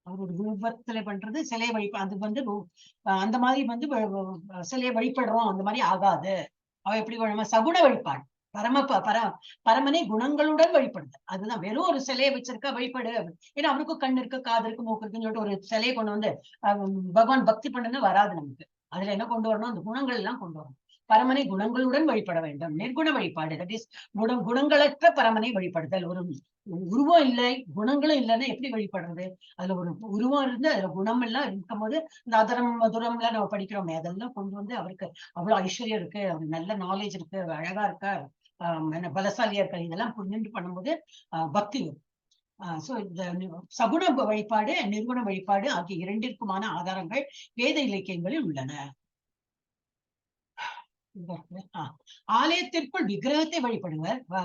அவரோட ரூபத்துல பண்றது சிலையை அது வந்து அந்த மாதிரி வந்து சிலையை வழிபடுறோம் அந்த மாதிரி ஆகாது. அவ எப்படி சகுண வழிபாடு. பரமனை குணங்களுடன் வழிபடுது. அதுதான் வெறும் ஒரு சிலையை வச்சிருக்கா வழிபடு. ஏன்னா அவருக்கும் கண் இருக்கு, காது இருக்கு, மூக்கு இருக்குன்னு சொல்லிட்டு ஒரு சிலையை கொண்டு வந்து பகவான் பக்தி பண்ணுன்னு வராது நமக்கு. அதுல என்ன கொண்டு வரணும்? அந்த குணங்கள் எல்லாம் கொண்டு வரணும். பரமனை குணங்களுடன் வழிபட வேண்டும். நிர்குண வழிபாடு, தட் இஸ் குணங்களற்ற பரமனை வழிபடுதல். ஒரு உருவம் இல்லை, குணங்களும் இல்லைன்னா எப்படி வழிபடுறது? அதுல ஒரு உருவம் இருந்து அதுல குணம் எல்லாம் இருக்கும் போது, இந்த அதரம் மதுரம் எல்லாம் நம்ம படிக்கிறோமே, அதெல்லாம் கொண்டு வந்து அவருக்கு அவ்வளவு ஐஸ்வர்யம் இருக்கு, அவருக்கு நல்ல நாலேஜ் இருக்கு, அழகா இருக்கா, பலசாலியா இருக்க, இதெல்லாம் புரிஞ்சு பண்ணும்போது பக்தி வரும். சோ இந்த சகுன வழிபாடு, நிர்குண வழிபாடு ஆகிய இரண்டிற்குமான ஆதாரங்கள் வேத இலக்கியங்களில் உள்ளன. ஆலயத்திற்குள் விக்கிரகத்தை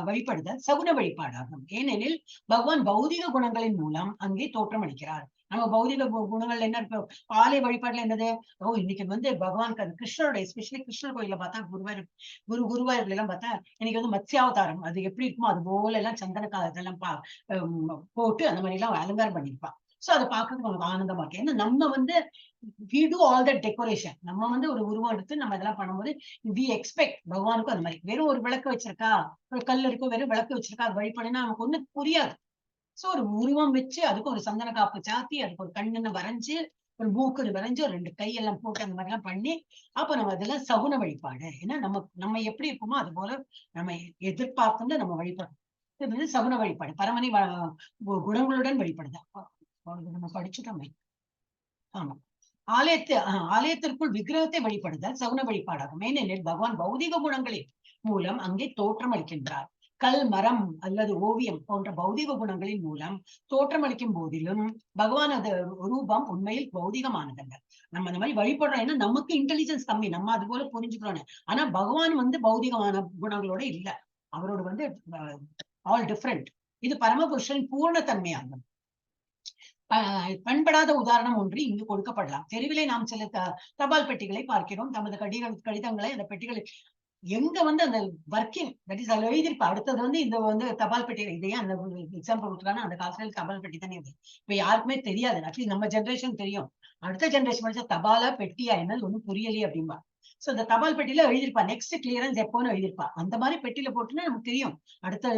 வழிபடுதல் சகுன வழிபாடாகும். ஏனெனில் பகவான் பௌதிக குணங்களின் மூலம் அங்கே தோற்றம் அளிக்கிறார். நம்ம பௌதிக குணங்கள் என்ன இருக்கு? ஆலய வழிபாடுல என்னது? இன்னைக்கு வந்து பகவானுக்கு அது கிருஷ்ணரோட, எஸ்பெஷலி கிருஷ்ணர் கோயில பார்த்தா, குருவாயூர்ல எல்லாம் பார்த்தா இன்னைக்கு வந்து மத்ஸ்யாவதாரம், அது எப்படி இருக்குமோ அது போல எல்லாம் சந்தன இதெல்லாம் போட்டு அந்த மாதிரி எல்லாம் அலங்காரம் பண்ணிருப்பா. சோ அதை பார்க்கறதுக்கு நமக்கு ஆனந்தமா இருக்கு. ஏன்னா நம்ம வந்து we do all that decoration. நம்ம வந்து ஒரு உருவம் எடுத்து நம்ம இதெல்லாம் பண்ணும்போது we expect பகவானுக்கும் அந்த மாதிரி. வெறும் ஒரு விளக்கு வச்சிருக்கா, ஒரு கல் இருக்கும், வெறும் விளக்கு வச்சிருக்கா, அது வழிபடுனா நமக்கு ஒண்ணு புரியாது. சோ ஒரு உருவம் வச்சு அதுக்கு ஒரு சந்தன காப்பு சாத்தி, அதுக்கு ஒரு கண்ணுன்னு வரைஞ்சு, ஒரு மூக்கு வரைஞ்சு, ஒரு 2 கையெல்லாம் போட்டு அந்த மாதிரி எல்லாம் பண்ணி, அப்ப நம்ம அதெல்லாம் சகுன வழிபாடு. ஏன்னா நம்ம எப்படி இருக்குமோ அது போல நம்ம எதிர்பார்த்து நம்ம வழிபடுறோம். இது வந்து சகுன வழிபாடு. பரமனை குணங்களுடன் வழிபடுது. நம்ம படிச்சுட்டோமே. ஆமா, ஆலயத்திற்குள் விக்கிரகத்தை வழிபடுதல் சகுன வழிபாடாகும். ஏனெனில் பகவான் பௌதிக குணங்களின் மூலம் அங்கே தோற்றம் அளிக்கின்றார். கல், மரம் அல்லது ஓவியம் போன்ற பௌதிக குணங்களின் மூலம் தோற்றம் அளிக்கும் போதிலும் பகவானது ரூபம் உண்மையில் பௌதிகமானதல்ல. நம்ம அந்த மாதிரி வழிபடுறோம், ஏன்னா நமக்கு இன்டெலிஜென்ஸ் கம்மி, நம்ம அது போல புரிஞ்சுக்கிறோம். ஆனா பகவான் வந்து பௌதிகமான குணங்களோட இல்ல, அவரோட வந்து ஆல் டிஃப்ரெண்ட். இது பரமபுருஷன் பூர்ணத்தன்மையாகும். பண்படாத உதாரணம் ஒன்று இங்கு கொடுக்கப்படலாம். தெருவிலே நாம் சில தபால் பெட்டிகளை பார்க்கிறோம். தமது கடிதங்களை அந்த பெட்டிகளை எங்க வந்து அந்த ஒர்க்கிங், தட் இஸ் அதுல எழுதியிருப்பா. அடுத்தது வந்து இந்த வந்து தபால் பெட்டிகள், இதையே அந்த எக்ஸாம்பிள் கொடுத்துருக்காங்க, அந்த காலத்துல தபால் பெட்டி தானே இது. இப்ப யாருக்குமே தெரியாது. அட்லீஸ்ட் நம்ம ஜென்ரேஷன் தெரியும், அடுத்த ஜென்ரேஷன் படிச்சா தபாலா பெட்டியா என்னது ஒண்ணும் புரியலையே அப்படின்பா. சோ இந்த தபால் பெட்டியில எழுதியிருப்பா நெக்ஸ்ட் கிளியரன்ஸ் எப்போன்னு எழுதியிருப்பா. அந்த மாதிரி பெட்டியில போட்டுன்னா நமக்கு தெரியும் அடுத்த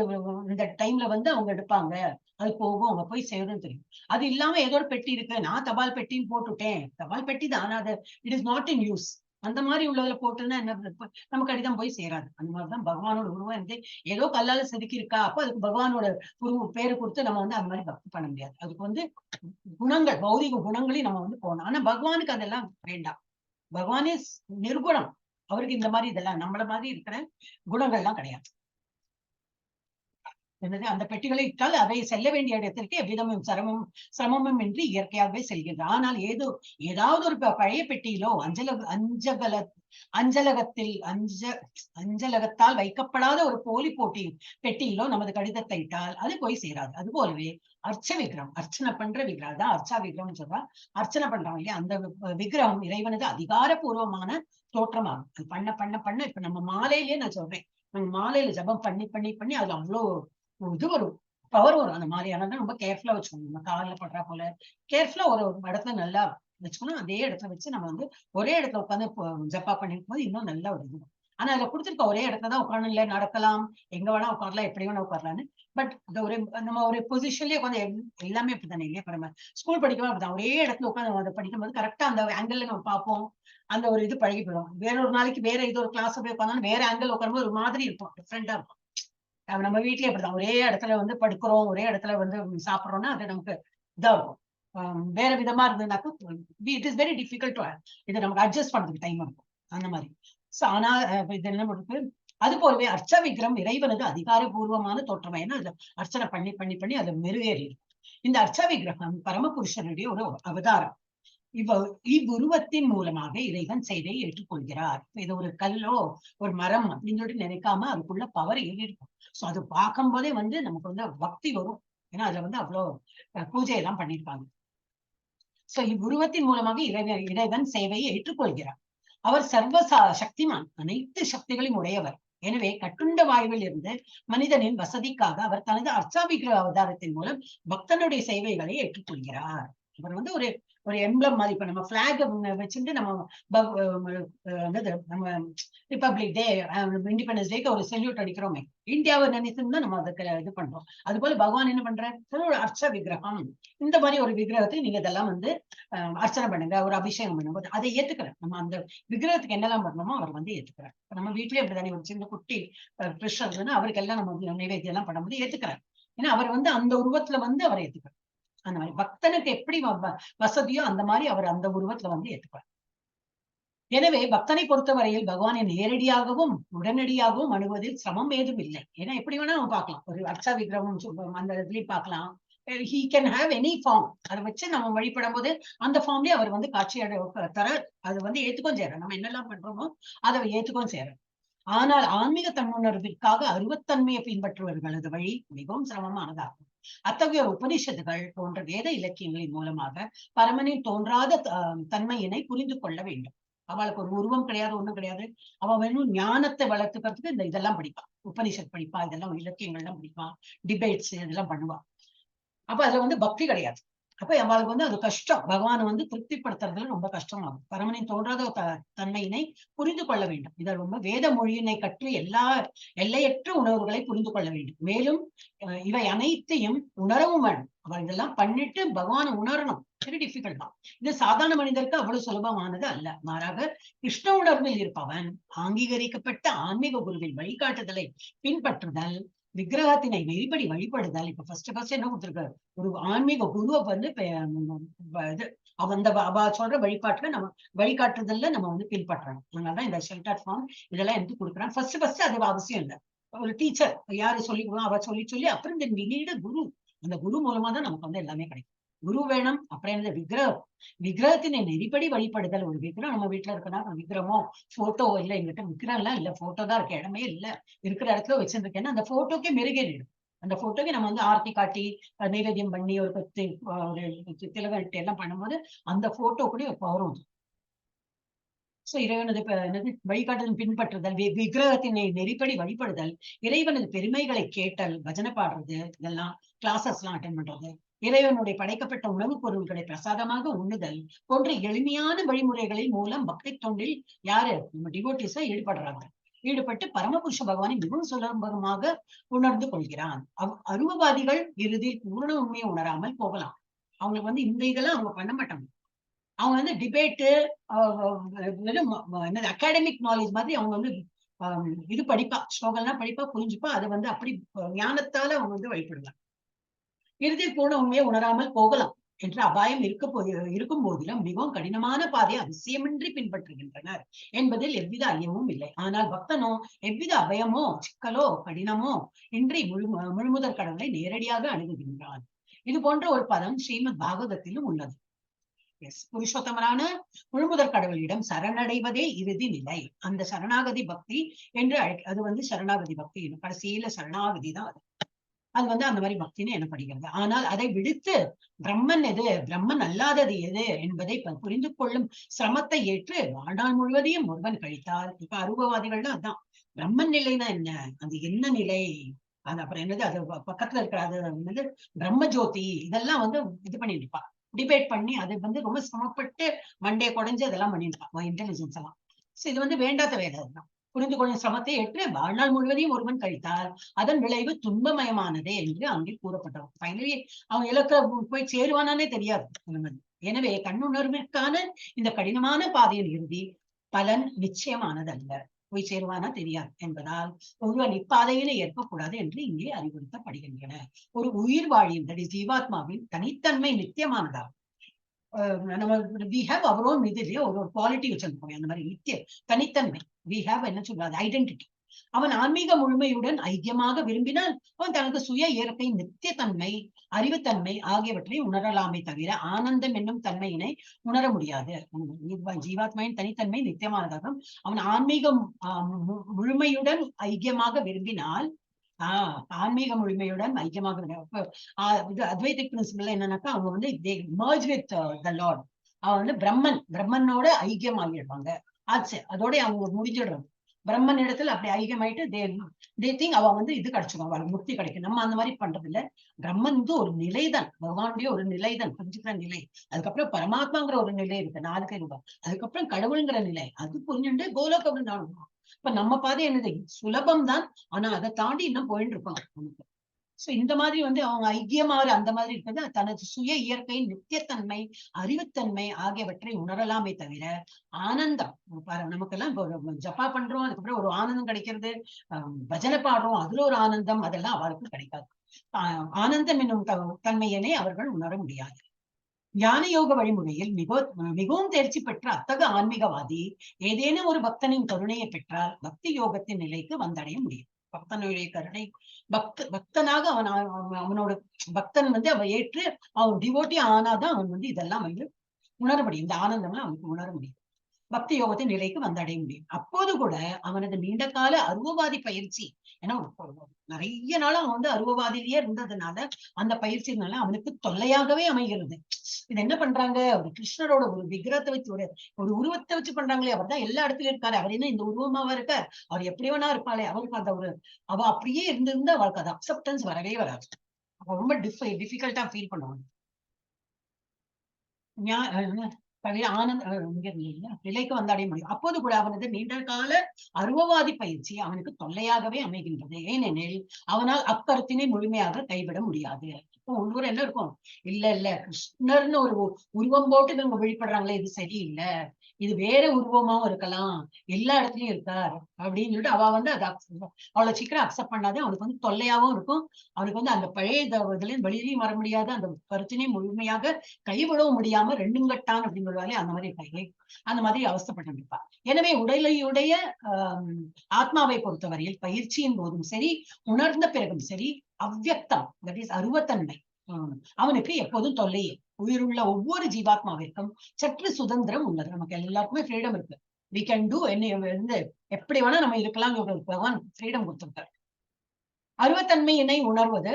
இந்த டைம்ல வந்து அவங்க எடுப்பாங்க, அது போகும், அவங்க போய் சேரும்னு தெரியும். அது இல்லாம ஏதோ ஒரு பெட்டி இருக்கு, நான் தபால் பெட்டின்னு போட்டுட்டேன், தபால் பெட்டி தான், ஆனா அது it is not in use, அந்த மாதிரி உள்ளதுல போட்டுன்னா என்ன, நம்ம கடிதம் போய் சேராது. அந்த மாதிரிதான் பகவானோட உருவம் வந்து ஏதோ கல்லால செதுக்கி இருக்கா, அப்ப அதுக்கு பகவானோட பேரு கொடுத்து நம்ம வந்து அந்த மாதிரி பக்தி பண்ண முடியாது. அதுக்கு வந்து குணங்கள், பௌதிக குணங்களையும் நம்ம வந்து போகணும். ஆனா பகவானுக்கு அதெல்லாம் வேண்டாம். பகவானே நிர்குணம், அவருக்கு இந்த மாதிரி இதெல்லாம் நம்மள மாதிரி இருக்கிற குணங்கள்லாம் கிடையாது. அந்த பெட்டிகளை இட்டால் அவை செல்ல வேண்டிய இடத்திற்கு எவ்விதமும் சிரமமும் இன்றி இயற்கையாகவே செல்கின்றன. ஆனால் ஏதாவது ஒரு பழைய பெட்டியிலோ அஞ்சலகத்தால் வைக்கப்படாத ஒரு போலி பெட்டியிலோ நமது கடிதத்தை இட்டால் அது போய் சேராது. அது போலவே விக்கிரகம், அர்ச்சனை பண்ற விக்கிரகம் தான் அர்ச்சா விக்கிரகம் சொல்றா. அர்ச்சனை பண்றோம் இல்லையா, அந்த விக்கிரகம் இறைவனது அதிகாரபூர்வமான தோற்றமாகும். அது பண்ண பண்ண பண்ண இப்ப நம்ம மாலையிலேயே நான் சொல்றேன், நம்ம மாலையில ஜபம் பண்ணி பண்ணி பண்ணி அது அவ்வளோ இது வரும், பவர் வரும். அந்த மாதிரியானதான் ரொம்ப கேர்ஃபுல்லா வச்சுக்கணும். நம்ம காலில் படுறா போல கேர்ஃபுல்லா ஒரு இடத்துல நல்லா வச்சுக்கணும். அதே இடத்துல வச்சு நம்ம வந்து ஒரே இடத்துல உட்காந்து ஜப்பா பண்ணிருக்கும் போது இன்னும் நல்லா ஒரு இது. ஆனா அதுல கொடுத்துருக்க ஒரே இடத்துலதான் உட்காரணும், இல்ல நடக்கலாம், எங்க வேணா உட்காரலாம், எப்படி வேணா உட்காரலான்னு. பட் நம்ம ஒரு பொசிஷன்லயே உட்காந்து எல்லாமே அப்படித்தானே இல்லையா? இப்ப நம்ம ஸ்கூல் படிக்கவும் அப்படிதான், ஒரே இடத்துல உட்காந்து படிக்கும்போது கரெக்டா அந்த ஆங்கிள் நம்ம பார்ப்போம், அந்த ஒரு இது பழகி போயிடும். வேற ஒரு நாளைக்கு வேற இது ஒரு கிளாஸ் போய் உட்காந்தாலும் வேற ஆங்கிள் உட்காரும்போது ஒரு மாதிரி இருக்கும், டிஃப்ரெண்டா இருக்கும். நம்ம வீட்லயே அப்படிதான், ஒரே இடத்துல வந்து படுக்கிறோம், ஒரே இடத்துல வந்து சாப்பிடுறோம்னா அது நமக்கு இதா இருக்கும். வேற விதமா இருந்ததுனாக்கா it is very difficult to இதை நமக்கு அட்ஜஸ்ட் பண்றதுக்கு டைம் இருக்கும். அந்த மாதிரி ஆனா இது என்ன இருக்கு, அது போலவே அர்ச்சா விக்கிரம் இறைவனது அதிகாரபூர்வமான தோற்றம். ஏன்னா அதுல அர்ச்சனை பண்ணி பண்ணி பண்ணி அது மெருகேறி இருக்கும். இந்த அர்ச்சா விக்கிரகம் பரமபுருஷனுடைய ஒரு அவதாரம். இவ்வுருவத்தின் மூலமாக இறைவன் சேவையை ஏற்றுக்கொள்கிறார். இது ஒரு கல்லோ ஒரு மரம் அப்படின்னு சொல்லிட்டு நினைக்காம அதுக்குள்ள பவர் ஏறி இருக்கும். சோ அது பார்க்கும் போதே வந்து நமக்கு வந்து பக்தி வரும். ஏன்னா அதுல வந்து அவ்வளவு பூஜை எல்லாம் பண்ணிருப்பாங்க. சோ இவ்வுருவத்தின் மூலமாக இறைவன் சேவையை ஏற்றுக்கொள்கிறார். அவர் சர்வ சக்திமான், அனைத்து சக்திகளையும் உடையவர். எனவே கட்டுண்ட வாழ்வில் இருந்து மனிதனின் வசதிக்காக அவர் தனது அர்ச்சா விக்கிரக அவதாரத்தின் மூலம் பக்தனுடைய சேவைகளை ஏற்றுக்கொள்கிறார். அவர் வந்து ஒரு ஒரு எம்ப்ளம் மாதிரி. இப்ப நம்ம பிளாக் வச்சுட்டு நம்ம என்னது நம்ம ரிபப்ளிக் டே, இண்டிபெண்டன்ஸ் டேக்கு ஒரு செல்யூட் அடிக்கிறோமே, இந்தியாவை நினைத்துதான் நம்ம அதுக்கு இது பண்றோம். அது போல பகவான் என்ன பண்றாரு, ஒரு அர்ச்ச விக்கிரகம், இந்த மாதிரி ஒரு விக்கிரகத்தை நீங்க இதெல்லாம் வந்து அர்ச்சனை பண்ணுங்க, ஒரு அபிஷேகம் பண்ணும்போது அதை ஏத்துக்கிறேன். நம்ம அந்த விக்கிரகத்துக்கு என்னெல்லாம் பண்ணணுமோ அவர் வந்து ஏத்துக்கிறார். நம்ம வீட்லயே அப்படித்தானே ஒரு சின்ன குட்டி கிருஷ்ணர் இருக்குன்னா அவருக்கு எல்லாம் நம்ம நைவேத்தியம் எல்லாம் பண்ணும்போது ஏத்துக்கிறார். ஏன்னா அவர் வந்து அந்த உருவத்துல வந்து அவர் ஏத்துக்கிறார். அந்த மாதிரி பக்தனுக்கு எப்படி வசதியோ அந்த மாதிரி அவர் அந்த உருவத்துல வந்து ஏத்துக்கிறார். எனவே பக்தனை பொறுத்தவரையில் பகவானை நேரடியாகவும் உடனடியாகவும் அணுகுவதில் சிரமம் ஏதும் இல்லை. ஏன்னா எப்படி வேணா நம்ம பார்க்கலாம், ஒரு அர்ச்சா விக்கிரகம் சொல்றோம் அந்த இதுலயும் பார்க்கலாம். he can have any form. அதை வச்சு நம்ம வழிபடும் போது அந்த ஃபார்ம்லயே அவர் வந்து காட்சி தர, அது வந்து ஏத்துக்கும் செய்யறோம். நம்ம என்னெல்லாம் பண்றோமோ அதை ஏத்துக்கும் செய்யறோம். ஆனால் ஆன்மீக தன்னுணர்விற்காக அருவத்தன்மையை பின்பற்றுவர்களது வழி மிகவும் சிரமமானதாகும். அத்தகைய உபனிஷத்துகள் போன்ற வேத இலக்கியங்களின் மூலமாக பரமனில் தோன்றாத தன்மையினை புரிந்து கொள்ள வேண்டும். அவளுக்கு ஒரு உருவம் கிடையாது, ஒண்ணும் கிடையாது. அவ வேணும் ஞானத்தை வளர்த்துக்கிறதுக்கு இந்த இதெல்லாம் படிப்பான், உபனிஷத் படிப்பா, இதெல்லாம் இலக்கியங்கள்லாம் படிப்பான், டிபேட்ஸ் இதெல்லாம் பண்ணுவான். அப்ப அதுல வந்து பக்தி கிடையாது. அப்ப அவளுக்கு வந்து அது கஷ்டம், பகவானை வந்து திருப்திப்படுத்துறதுல ரொம்ப கஷ்டமாகும். பரமனின் தோன்றாத தன்மையினை புரிந்து கொள்ள வேண்டும். இதை ரொம்ப வேத மொழியினை கற்று எல்லையற்ற உணர்வுகளை புரிந்து கொள்ள வேண்டும். மேலும் இவை அனைத்தையும் உணரவும் வேணும். அவள் இதெல்லாம் பண்ணிட்டு பகவானை உணரணும். வெரி டிஃபிகல்ட் தான். இது சாதாரண மனிதருக்கு அவ்வளவு சுலபமானது அல்ல. மாறாக கிருஷ்ண உணர்வில் இருப்பவன் அங்கீகரிக்கப்பட்ட ஆன்மீக குருவின் வழிகாட்டுதலை பின்பற்றுதல், விக்கிரகத்தினை நெறிப்படி வழிபடுதல். இப்ப ஃபர்ஸ்ட் என்ன கொடுத்திருக்காரு, ஒரு ஆன்மீக குருவை வந்து இது அவ சொல்ற வழிபாட்டுல நம்ம வழிகாட்டுதல்ல நம்ம வந்து பின்பற்றணும். அதனாலதான் இந்த ஷெல்டர் ஃபார்ம் இதெல்லாம் எடுத்து கொடுக்குறான். ஃபர்ஸ்ட் அது அவசியம் இல்லை. ஒரு டீச்சர் யாரு சொல்லி அவ சொல்லி அப்புறம் இந்த வெளியிட குரு, அந்த குரு மூலமா தான் நமக்கு வந்து எல்லாமே கிடைக்கும். குரு வேணும். அப்புறம் என்ன, விக்கிரகத்தினை நெறிப்படி வழிபடுதல். ஒரு விக்கிரம் நம்ம வீட்டுல இருக்குன்னா விக்கிரமோ போட்டோ இல்ல, எங்கிட்ட விக்கிரம் எல்லாம் இல்ல, போட்டோ தான் இருக்க, இடமே இல்ல, இருக்கிற இடத்துல வச்சிருக்கேன்னா அந்த போட்டோக்கே மெருகேறிடும். அந்த போட்டோக்கு நம்ம வந்து ஆர்த்தி காட்டி நைவேத்தியம் பண்ணி ஒரு 10 திலகட்டு எல்லாம் பண்ணும்போது அந்த போட்டோ கூட பவரும். சோ இறைவனது என்னது வழிகாட்டுதல் பின்பற்றுதல், விக்கிரகத்தினை நெறிப்படி வழிபடுதல், இறைவனது பெருமைகளை கேட்டல், பஜனை பாடுறது, இதெல்லாம் கிளாஸஸ் எல்லாம் அட்டென்ட் பண்றது, இறைவனுடைய படைக்கப்பட்ட உணவுப் பொருட்களை பிரசாதமாக உண்ணுதல் போன்ற எளிமையான வழிமுறைகளின் மூலம் பக்தி தொண்டில் யாரு நம்ம டிவோட்டிஸா ஈடுபட்டு பரமபுருஷ பகவானை மிகவும் சுலபமாக உணர்ந்து கொள்கிறான். அருவவாதிகள் இறுதியில் பூரண உண்மையை உணராமல் போகலாம். அவங்களுக்கு வந்து இந்த இதெல்லாம் அவங்க பண்ண மாட்டாங்க. அவங்க வந்து டிபேட்டு என்னது அகாடமிக் நாலேஜ் மாதிரி அவங்க வந்து இது படிப்பா, ஸ்லோகம்லாம் படிப்பா, புரிஞ்சுப்பா, அதை வந்து அப்படி ஞானத்தால அவங்க வந்து வழிபடுவாங்க. இறுதி பூர்ண உண்மையை உணராமல் போகலாம் என்ற அபாயம் இருக்கும் போதிலும் மிகவும் கடினமான பாதையை அதிசயமின்றி பின்பற்றுகின்றனர் என்பதில் எவ்வித ஐயமும் இல்லை. ஆனால் பக்தனோ எவ்வித அபயமோ சிக்கலோ கடினமோ இன்றி முழுமுதற் கடவுளை நேரடியாக அணுகுகின்றான். இது போன்ற ஒரு பதம் ஸ்ரீமத் பாகவதத்திலும் உள்ளது. புருஷோத்தமரான முழுமுதற் கடவுளிடம் சரணடைவதே இறுதி நிலை. அந்த சரணாகதி பக்தி என்று அது வந்து சரணாகதி பக்தி, கடைசியில சரணாகதி தான் அது வந்து அந்த மாதிரி பக்தின்னு எனப்படுகிறது. ஆனால் அதை விடுத்து பிரம்மன் எது, பிரம்மன் அல்லாதது எது என்பதை புரிந்து கொள்ளும் சிரமத்தை ஏற்று வாழ்நாள் முழுவதையும் ஒருவன் கழித்தால், இப்ப அருவவாதிகள்னா அதான் பிரம்மன் நிலைனா என்ன, அது என்ன நிலை, அது அப்புறம் என்னது, அது பக்கத்துல இருக்கிற அது என்னது பிரம்ம ஜோதி, இதெல்லாம் வந்து இது பண்ணிருப்பா, டிபேட் பண்ணி அது வந்து ரொம்ப சிரமப்பட்டு மண்டே குடைஞ்சு அதெல்லாம் பண்ணிருப்பான் இன்டெலிஜென்ஸ் எல்லாம். இது வந்து வேண்டாத வேலை. அதுதான் புரிந்து கொள்ளும் சிரமத்தை ஏற்று வாழ்நாள் முழுவதையும் ஒருவன் கழித்தால் அதன் விளைவு துன்பமயமானதே என்று அங்கே கூறப்பட்டவர். ஃபைனலி அவன் இலக்க போய் சேருவானே தெரியாது. எனவே கண்ணுணர்விற்கான இந்த கடினமான பாதையின் இறுதி பலன் நிச்சயமானதல்ல, போய் சேருவானா தெரியாது என்பதால் ஒருவன் இப்பாதையில ஏற்கக்கூடாது என்று இங்கே அறிவுறுத்தப்படுகின்றன. ஒரு உயிர் வாழியின் ஜீவாத்மாவின் தனித்தன்மை நித்தியமானதாகும். நம்ம we have our own இது இல்லையா, ஒரு குவாலிட்டி வச்சிருக்கோம் அந்த மாதிரி நித்திய தனித்தன்மை. we have என்ன சொல்றது ஐடென்டிட்டி. அவன் ஆன்மீக முழுமையுடன் ஐக்கியமாக விரும்பினால் அவன் தனது சுய இயற்கை நித்தியத்தன்மை, அறிவுத்தன்மை ஆகியவற்றை உணரலாமே தவிர ஆனந்தம் என்னும் தன்மையினை உணர முடியாது. ஜீவாத்மாவின் தனித்தன்மை நித்தியமானதாகும். அவன் ஆன்மீகம் முழுமையுடன் ஐக்கியமாக விரும்பினால் ஆன்மீக முழுமையுடன் ஐக்கியமாக இது அத்வைதிக் பிரின்சிபல் என்னன்னாக்கா அவங்க வந்து they merge with the Lord. அவன் வந்து பிரம்மனோட ஐக்கியம் ஆகிடுவாங்க. அதோட அவங்க முடிஞ்சிடுறது. பிரம்மன் இடத்துல அப்படி ஐக்கியமாயிட்டு தே திங்க் அவ வந்து இது கிடைச்சிடும், அவளுக்கு முக்தி கிடைக்கும். நம்ம அந்த மாதிரி பண்றது இல்ல. பிரம்மன் வந்து ஒரு நிலைதான், பகவானுடைய ஒரு நிலைதான், புரிஞ்சுக்கிற நிலை. அதுக்கப்புறம் பரமாத்மாங்கிற ஒரு நிலை இருக்கு, 4 கை ரூபம். அதுக்கப்புறம் கடவுளுங்கிற நிலை, அது புரிஞ்சுட்டு கோலோக விருந்தாவனம். இப்ப நம்ம பாதை என்னது, சுலபம் தான், ஆனா அதை தாண்டி இன்னும் போயிட்டு இருக்கணும் நமக்கு. சோ இந்த மாதிரி வந்து அவங்க ஐக்கியமாறு அந்த மாதிரி இருக்கிறது தனது சுய இயற்கை, நித்தியத்தன்மை, அறிவுத்தன்மை ஆகியவற்றை உணரலாமே தவிர ஆனந்தம் நமக்கெல்லாம் இப்போ ஜப்பா பண்றோம், அதுக்கப்புறம் ஒரு ஆனந்தம் கிடைக்கிறது, பஜனை பாடுறோம், அதுல ஒரு ஆனந்தம், அதெல்லாம் அவருக்கு கிடைக்காது. ஆனந்தம் என்னும் தன்மையினை அவர்கள் உணர முடியாது. ஞான யோக வழிமுறையில் மிகவும் தேர்ச்சி பெற்ற அத்தகைய ஆன்மீகவாதி ஏதேனும் ஒரு பக்தனின் கருணையை பெற்றால் பக்தி யோகத்தின் நிலைக்கு வந்தடைய முடியும். பக்தனுடைய கருணை, பக்தனாக அவனோட பக்தன் வந்து அவன் ஏற்று அவன் டிவோட்டி ஆனாதான் அவன் வந்து இதெல்லாம் வந்து உணர முடியும், இந்த ஆனந்தம்லாம் அவனுக்கு உணர முடியும், பக்தி யோகத்தின் நிலைக்கு வந்தடைய முடியும். அப்போது கூட அவனது நீண்ட கால அருவவாதி பயிற்சி, ஏன்னா நிறைய நாள் அவன் வந்து அருவவாதிலேயே இருந்ததுனால அந்த பயிற்சினால அவனுக்கு தொல்லையாகவே அமைகிறது. இது என்ன பண்றாங்க, ஒரு கிருஷ்ணரோட ஒரு விக்கிரகத்தை வச்சு ஒரு உருவத்தை வச்சு பண்றாங்களே, அவர் தான் எல்லா இடத்துலயும் இருக்காரு, அவர் என்ன இந்த உருவமாவா இருக்கார், அவர் எப்படி வேணா இருப்பாளே, அவருக்கு அந்த ஒரு அவ அப்படியே இருந்திருந்தா அவளுக்கு அது அக்செப்டன்ஸ் வரவே வராது, அவ ரொம்ப டிஃபிகல்ட்டா ஃபீல் பண்ணுவாங்க. நிலைக்கு வந்தாடைய முடியும். அப்போது கூட அவனது நீண்ட கால அருவவாதி பயிற்சி அவனுக்கு தொல்லையாகவே அமைகின்றது. ஏனெனில் அவனால் அக்கருத்தினை முழுமையாக கைவிட முடியாது. இப்போ உள்ளூர் என்ன இருக்கும், இல்ல கிருஷ்ணர்னு ஒரு உருவம் போட்டு இவங்க வழிபடுறாங்களே, இது சரியில்லை, இது வேற உருவமாவும் இருக்கலாம், எல்லா இடத்துலயும் இருக்கார் அப்படின்னு சொல்லிட்டு அவ வந்து அதை அவ்வளவு சீக்கிரம் அக்செப்ட் பண்ணாது. அவனுக்கு வந்து தொல்லையாவும் இருக்கும், அவனுக்கு வந்து அந்த பழைய இதுலயும் வெளியிலையும் வர முடியாது, அந்த கருத்தினையும் முழுமையாக கைவிடவும் முடியாம ரெண்டுங்கட்டான் அப்படின்னு சொல்லுவாலே அந்த மாதிரி அவஸ்தைப்பட்டு இருப்பார். எனவே உடலையுடைய ஆத்மாவை பொறுத்தவரையில் பயிற்சியின் போதும் சரி, உணர்ந்த பிறகும் சரி, அவ்வியக்தம், தட் இஸ் அருவத்தன்மை அவனுக்கு எப்போதும் தொல்லையே. உயிருள்ள ஒவ்வொரு ஜீவாத்மாவிற்கும் சற்று சுதந்திரம் உள்ளது, நமக்கு எல்லாருக்குமே ஃப்ரீடம் இருக்கு, we can do வந்து எப்படி வேணா நம்ம இருக்கலாம், பகவான் ஃப்ரீடம் கொடுத்திருக்காரு. அருவத்தன்மையினை உணர்வது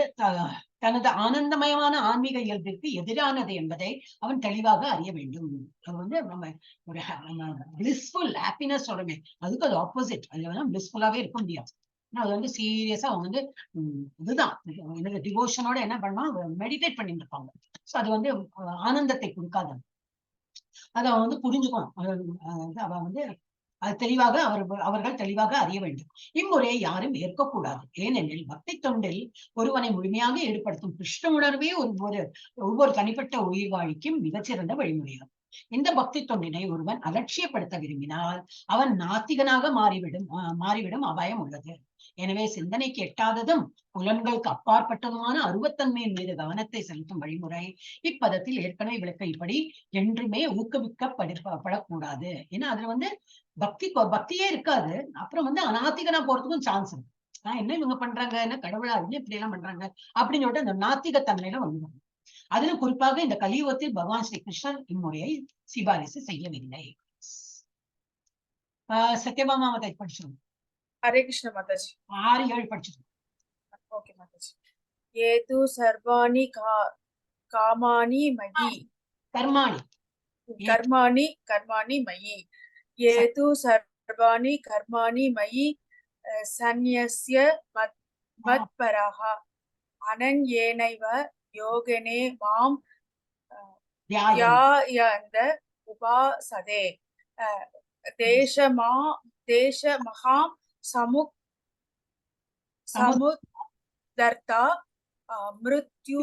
தனது ஆனந்தமயமான ஆன்மீக இயல்பிற்கு எதிரானது என்பதை அவன் தெளிவாக அறிய வேண்டும். அது வந்து நம்ம ஒரு பிளிஸ்ஃபுல் ஹாப்பினஸ் சொல்றமே, அதுக்கு அது ஆப்போசிட், அதுல வந்து பிளிஸ்ஃபுல்லாவே இருக்க முடியாது. அது வந்து சீரியஸா அவங்க வந்து இதுதான் எனக்கு டிவோஷனோட என்ன பண்ணா மெடிடேட் பண்ணிட்டு இருப்பாங்க. சோ அது வந்து ஆனந்தத்தை கொடுக்காது, அதை அவன் வந்து புரிஞ்சுக்கணும், அவ வந்து அது தெளிவாக அவர்கள் தெளிவாக அறிய வேண்டும். இம்முறையை யாரும் ஏற்கக்கூடாது. ஏனெனில் பக்தி தொண்டில் ஒருவனை முழுமையாக ஈடுபடுத்தும் கிருஷ்ண உணர்வே ஒவ்வொரு தனிப்பட்ட உயிர் வாழ்க்கையும் மிகச்சிறந்த வழிமுறையாகும். இந்த பக்தி தொண்டினை ஒருவன் அலட்சியப்படுத்த விரும்பினால் அவன் நாத்திகனாக மாறிவிடும் அபாயம் உள்ளது. எனவே சிந்தனைக்கு எட்டாததும் புலன்களுக்கு அப்பாற்பட்டதுமான அருவத்தன்மையின் மீது கவனத்தை செலுத்தும் வழிமுறை இப்பதத்தில் ஏற்கனவே விளக்கப்படி என்றுமே ஊக்குவிக்கப்படக்கூடாது. ஏன்னா அதுல வந்து பக்தியே இருக்காது, அப்புறம் வந்து அநாத்திகனா போறதுக்கும் சான்ஸ் இருக்கு. என்ன இவங்க பண்றாங்க, என்ன கடவுளா இப்படி எல்லாம் பண்றாங்க அப்படின்னு சொல்லிட்டு அந்த நாத்திக தன்மையில வந்துடும். அதிலும் குறிப்பாக இந்த கலியுகத்தில் பகவான் ஸ்ரீ கிருஷ்ணன் இம்முறையை சிபாரிசு செய்யவில்லை. சத்யபாமா மாதா படிச்சிருக்கோம். ஹரே கிருஷ்ண மாதாஜி. 6-7 படிச்சிருக்கோம். ஓகே மாதாஜி. ஏது சர்வாணி காமானி மயி கர்மாணி மயி ஏது சர்வாணி கர்மாணி மயி சந்நியஸ்ய மத்பரஹ அனன்யேனைவ யோகனே மாம் தியாயந்த உபாசதே தேசமஹாம் சமுதர்த்தா மிருத்யு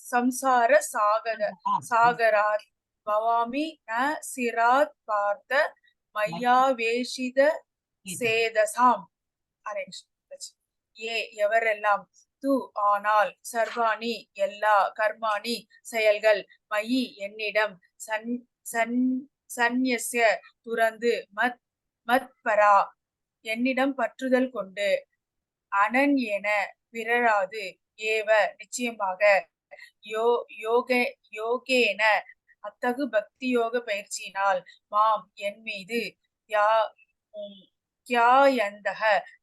சம்சார சாகராத் பவாமி ந சிராத் பார்த்த மய்யாவேஷித சேதசாம். எவரெல்லாம் ஆனால் சர்வாணி எல்லா கர்மாணி செயல்கள் மயி என்னிடம் சந்நியஸ்ய துறந்து மத்பரா என்னிடம் பற்றுதல் கொண்டு அனன்யன பிறராது ஏவ நிச்சயமாக யோகேன அத்தகு பக்தி யோக பயிற்சியினால் மாம் என் மீது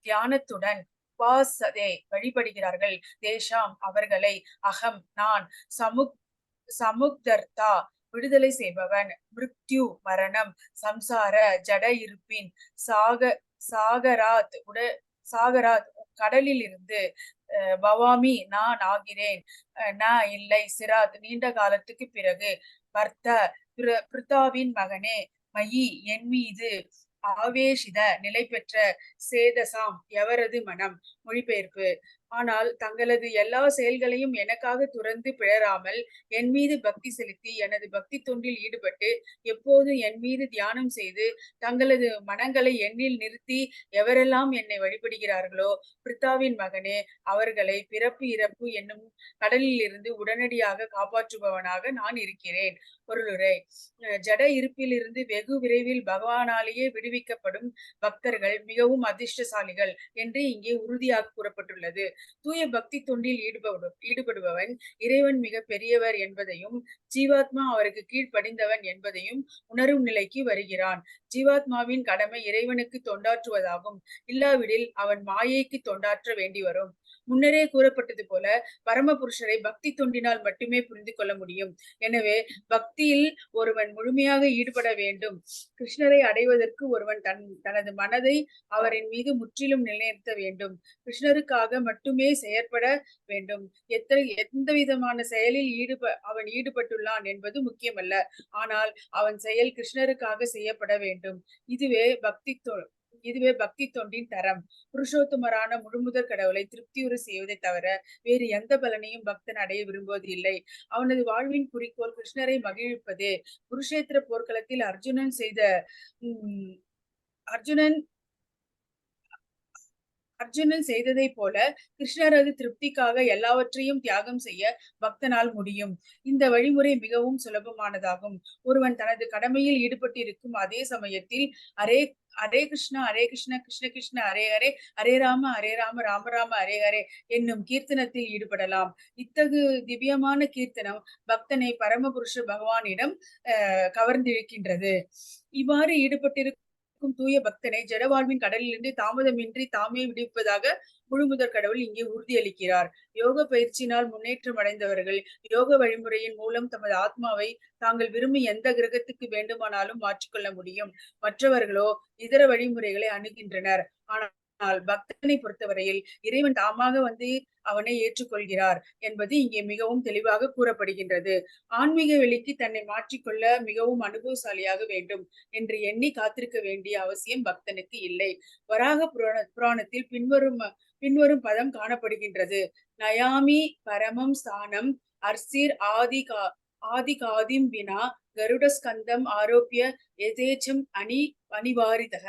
தியானத்துடன் உபாசதே வழிபடுகிறார்கள். தேஷாம் அவர்களை அகம் நான் சமுக்தர்த்தா விடுதலை செய்பவன். மிருத்யு மரணம், சம்சார ஜட இருப்பின், சாக சாகராத் சாகராத் கடலில் இருந்து, பவாமி நான் ஆகிறேன், நான் இல்லை சிராத் நீண்ட காலத்துக்கு பிறகு, பர்த்த பிருத்தாவின் மகனே, மயி என் மீது, ஆவேஷித நிலை பெற்ற, சேதசாம் எவரது மனம். மொழிபெயர்ப்பு. ஆனால் தங்களது எல்லா செயல்களையும் எனக்காக துறந்து பிழறாமல் என் மீது பக்தி செலுத்தி எனது பக்தி தொண்டில் ஈடுபட்டு எப்போதும் என் மீது தியானம் செய்து தங்களது மனங்களை எண்ணில் நிறுத்தி எவரெல்லாம் என்னை வழிபடுகிறார்களோ, பிரித்தாவின் மகனே, அவர்களை பிறப்பு இறப்பு என்னும் கடலில் இருந்து உடனடியாக காப்பாற்றுபவனாக நான் இருக்கிறேன். பொருளுரை. ஜட இருப்பில் இருந்து வெகு விரைவில் பகவானாலேயே விடுவிக்கப்படும் பக்தர்கள் மிகவும் அதிர்ஷ்டசாலிகள் என்று இங்கே உறுதியாக கூறப்பட்டுள்ளது. தூய பக்தி தொண்டில் ஈடுபடுபவன் இறைவன் மிக பெரியவர் என்பதையும் ஜீவாத்மா அவருக்கு கீழ்ப்படிந்தவன் என்பதையும் உணரும் நிலைக்கு வருகிறான். ஜீவாத்மாவின் கடமை இறைவனுக்கு தொண்டாற்றுவதாகும். இல்லாவிடில் அவன் மாயைக்கு தொண்டாற்ற வேண்டி வரும். முன்னரே கூறப்பட்டது போல பரமபுருஷரை பக்தி தொண்டினால் மட்டுமே புரிந்து கொள்ள முடியும். எனவே பக்தியில் ஒருவன் முழுமையாக ஈடுபட வேண்டும். கிருஷ்ணரை அடைவதற்கு ஒருவன் தனது மனதை அவரின் மீது முற்றிலும் நிலைநிறுத்த வேண்டும். கிருஷ்ணருக்காக மட்டுமே செயற்பட வேண்டும். எந்த விதமான செயலில் அவன் ஈடுபட்டுள்ளான் என்பது முக்கியமல்ல. ஆனால் அவன் செயல் கிருஷ்ணருக்காக செய்யப்பட வேண்டும். இதுவே பக்தி தொண்டின் தரம். புருஷோத்தமரான முழுமுதற் கடவுளை திருப்தியுற செய்வதை தவிர வேறு எந்த பலனையும் பக்தன் அடைய விரும்புவது இல்லை. அவனது வாழ்வின் குறிக்கோள் கிருஷ்ணரை மகிழ்விப்பதே. குருஷேத்திர போர்க்களத்தில் அர்ஜுனன் செய்ததை போல கிருஷ்ணரது திருப்திக்காக எல்லாவற்றையும் தியாகம் செய்ய பக்தனால் முடியும். இந்த வழிமுறை மிகவும் சுலபமானதாகும். ஒருவன் தனது கடமையில் ஈடுபட்டிருக்கும் அதே சமயத்தில் ஹரே கிருஷ்ணா கிருஷ்ண கிருஷ்ண ஹரே ஹரே, ஹரே ராம ராம ராம ஹரே ஹரே என்னும் கீர்த்தனத்தில் ஈடுபடலாம். இத்தகு திவ்யமான கீர்த்தனம் பக்தனை பரமபுருஷ பகவானிடம் கவர்ந்திருக்கின்றது. இவ்வாறு ஈடுபட்டிருக்கும் தூய பக்தனை ஜடவாழ்வின் கடலிலிருந்து தாமதமின்றி தாமே விடுவிப்பதாக முழுமுதற் கடவுள் இங்கே உறுதியளிக்கிறார். யோக பயிற்சியினால் முன்னேற்றம் அடைந்தவர்கள் யோக வழிமுறையின் மூலம் தமது ஆத்மாவை தாங்கள் விரும்பி எந்த கிரகத்துக்கு வேண்டுமானாலும் மாற்றிக்கொள்ள முடியும். மற்றவர்களோ இதர வழிமுறைகளை அணுகின்றனர். ஆனால் பக்தனை பொறுத்தவரையில் இறைவன் தாமாக வந்து அவனை ஏற்றுக்கொள்கிறார் என்பது இங்கே மிகவும் தெளிவாக கூறப்படுகின்றது. ஆன்மீக வெளிக்கு தன்னை மாற்றிக்கொள்ள மிகவும் அனுபவசாலியாக வேண்டும் என்று எண்ணி காத்திருக்க வேண்டிய அவசியம் பக்தனுக்கு இல்லை. வராக புராணத்தில் பின்வரும் பதம் காணப்படுகின்றது. நயாமி பரமம் ஸ்தானம் அர்சிர் ஆதிகாதிம் வினா கருடஸ்கந்தம் ஆரோப்பிய எதேச்சம் அணிவாரிதக.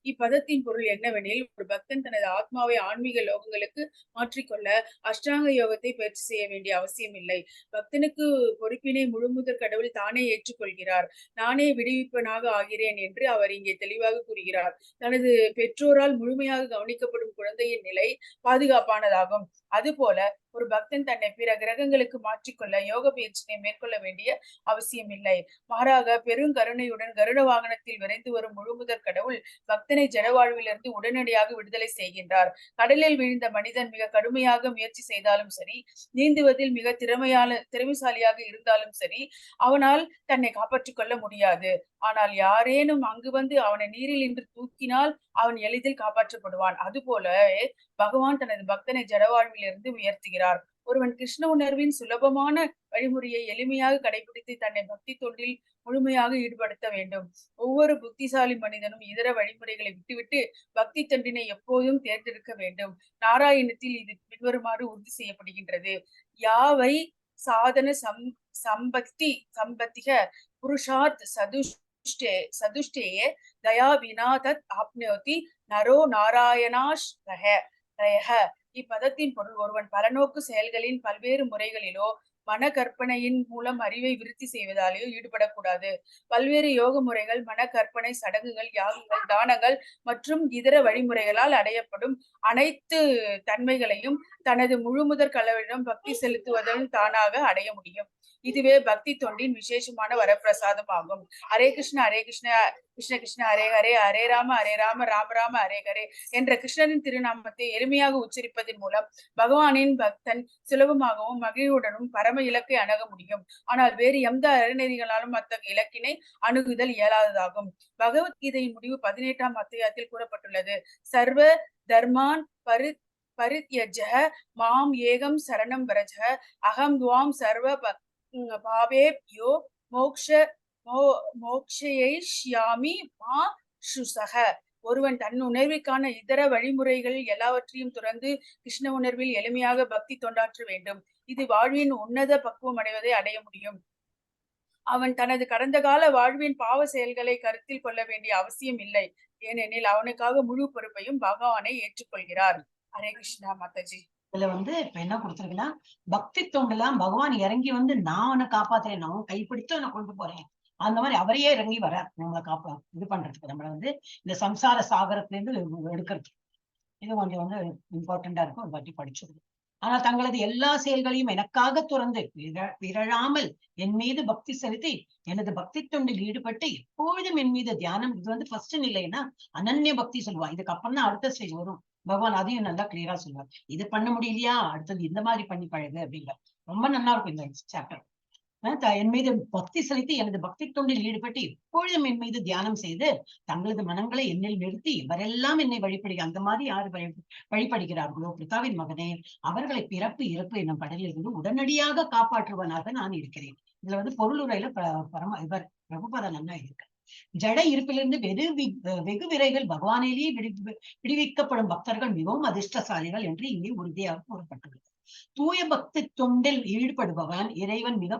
இப்பதத்தின் பொருள் என்னவெனில், ஒரு பக்தன் தனது ஆத்மாவை ஆன்மீக லோகங்களுக்கு மாற்றிக்கொள்ள அஷ்டாங்க யோகத்தை பயிற்சி செய்ய வேண்டிய அவசியம் இல்லை. பக்தனுக்கு பொறுப்பினை முழுமுதற் கடவுள் தானே ஏற்றுக்கொள்கிறார். நானே விடுவிப்பனாக ஆகிறேன் என்று அவர் இங்கே தெளிவாக கூறுகிறார். தனது பெற்றோரால் முழுமையாக கவனிக்கப்படும் குழந்தையின் நிலை பாதுகாப்பானதாகும். அதுபோல ஒரு பக்தன் தன்னை பிற கிரகங்களுக்கு மாற்றிக்கொள்ள யோக பயிற்சியை மேற்கொள்ள வேண்டிய அவசியம் இல்லை. மாறாக பெருங்கருணையுடன் கருட வாகனத்தில் விரைந்து வரும் முழுமுதற் கடவுள் பக்தனை ஜடவாழ்விலிருந்து உடனடியாக விடுதலை செய்கின்றார். கடலில் விழுந்த மனிதன் மிக கடுமையாக முயற்சி செய்தாலும் சரி, நீந்துவதில் மிக திறமைசாலியாக இருந்தாலும் சரி, அவனால் தன்னை காப்பாற்றிக் கொள்ள முடியாது. ஆனால் யாரேனும் அங்கு வந்து அவனை நீரில் இன்று தூக்கினால் அவன் எளிதில் காப்பாற்றப்படுவான். அதுபோலவே பகவான் தனது பக்தனை ஜடவாழ்விலிருந்து உயர்த்துகிறார். ஒருவன் கிருஷ்ண உணர்வின் சுலபமான வழிமுறையை எளிமையாக கடைபிடித்து தன்னை பக்தி தொண்டில் முழுமையாக ஈடுபடுத்த வேண்டும். ஒவ்வொரு புத்திசாலி மனிதனும் இதர வழிமுறைகளை விட்டுவிட்டு பக்தி தொண்டினை எப்போதும் தேர்ந்தெடுக்க வேண்டும். நாராயணத்தில் இது பின்வருமாறு உறுதி செய்யப்படுகின்றது. யாவை சாதன சம்பத்திக புருஷாத் சதுஷ்டேய தயா வினா தத் ஆப்னோதி நரோ நாராயணாஸ்ரஹ. இப்பதத்தின் பொருள், ஒருவன் பலநோக்கு செயல்களின் பல்வேறு முறைகளிலோ மன கற்பனையின் மூலம் அறிவை விருத்தி செய்வதாலேயோ ஈடுபடக்கூடாது. பல்வேறு யோக முறைகள், மன கற்பனை, சடங்குகள், யாகங்கள், தானங்கள் மற்றும் இதர வழிமுறைகளால் அடையப்படும் அனைத்து தன்மைகளையும் தனது முழுமுதற் கடவுளிடம் பக்தி செலுத்துவதுடன் தானாக அடைய முடியும். இதுவே பக்தி தொண்டின் விசேஷமான வரப்பிரசாதம் ஆகும். ஹரே கிருஷ்ண கிருஷ்ண கிருஷ்ண ஹரே ஹரே, ஹரே ராம ராம ராம ஹரே ஹரே என்ற கிருஷ்ணரின் திருநாமத்தை எளிமையாக உச்சரிப்பதன் மூலம் பகவானின் பக்தன் சுலபமாகவும் மகிழ்வுடனும் பரம இலக்கை அணுக முடியும். ஆனால் வேறு எந்த அறநெறிகளாலும் அத்தகைய இலக்கினை அணுகுதல் இயலாததாகும். பகவத்கீதையின் முடிவு 18ஆம் அத்தியாயத்தில் கூறப்பட்டுள்ளது. சர்வ தர்மான் பரித்யஜ்ய மாம் ஏகம் சரணம் வரஜ அகம் துவாம் சர்வ பாவேப்யோ மோக்ஷயிஷ்யாமி மா சுசக. ஒருவன் தன் உணர்விற்கான இதர வழிமுறைகள் எல்லாவற்றையும் துறந்து கிருஷ்ண உணர்வில் எளிமையாக பக்தி தொண்டாற்ற வேண்டும். இது வாழ்வின் உன்னத பக்குவம் அடைய முடியும். அவன் தனது கடந்த கால வாழ்வின் பாவ செயல்களை கருத்தில் கொள்ள வேண்டிய அவசியம் இல்லை. ஏனெனில் அவனுக்காக முழு பொறுப்பையும் பகவானை ஏற்றுக்கொள்கிறார். ஹரே கிருஷ்ணா மாதாஜி. இதுல இப்ப என்ன கொடுத்துருக்குன்னா, பக்தி தொண்டெல்லாம் பகவான் இறங்கி நான் அவனை காப்பாத்துறேன், நான் கைப்பிடித்து அவனை கொண்டு போறேன், அந்த மாதிரி அவரையே இறங்கி வர நம்மளை இது பண்றதுக்கு, நம்மளை இந்த சம்சார சாகரத்துல இருந்து எடுக்கிறதுக்கு. இது கொஞ்சம் இம்பார்ட்டண்டா இருக்கும். ஒரு வாட்டி படிச்சிருக்கு. ஆனால் தங்களது எல்லா செயல்களையும் எனக்காக துறந்து விரழாமல் என் மீது பக்தி செலுத்தி எனது பக்தி தொண்டில் ஈடுபட்டு எப்பொழுதும் என் மீது தியானம். இது ஃபர்ஸ்ட் நிலைன்னா அனன்ய பக்தி சொல்லுவா. இதுக்கு அப்புறம் தான் அடுத்த ஸ்டேஜ் வரும். பகவான் அதையும் நல்லா கிளியரா சொல்லுவார். இது பண்ண முடியலையா, அடுத்தது இந்த மாதிரி பண்ணி பழகு அப்படிங்கிற. ரொம்ப நல்லா இருக்கும் இந்த சாப்டர். என் மீது பக்தி செலுத்தி எனது பக்தி தொண்டில் ஈடுபட்டு எப்பொழுதும் என் மீது தியானம் செய்து தங்களது மனங்களை என்னில் நிறுத்தி இவரெல்லாம் என்னை வழிபடுக. அந்த மாதிரி யாரு வழிபடுகிறார்களோ பிதாவின் மகனே, அவர்களை பிறப்பு இறப்பு என்னும் கடலில் இருந்து உடனடியாக காப்பாற்றுவனாக நான் இருக்கிறேன். இதுல பொருளுரையில இவர் பிரபுபாதா நல்லா இருக்கு. ஜட இருப்பிலிருந்து வெகு விரைவில் பகவானிலேயே விடுவிக்கப்படும் பக்தர்கள் மிகவும் அதிர்ஷ்டசாலிகள் என்று இங்கே உறுதியாக கூறப்பட்டுள்ளது. தூய பக்தி தொண்டில் ஈடுபடுபவன் இறைவன் மிக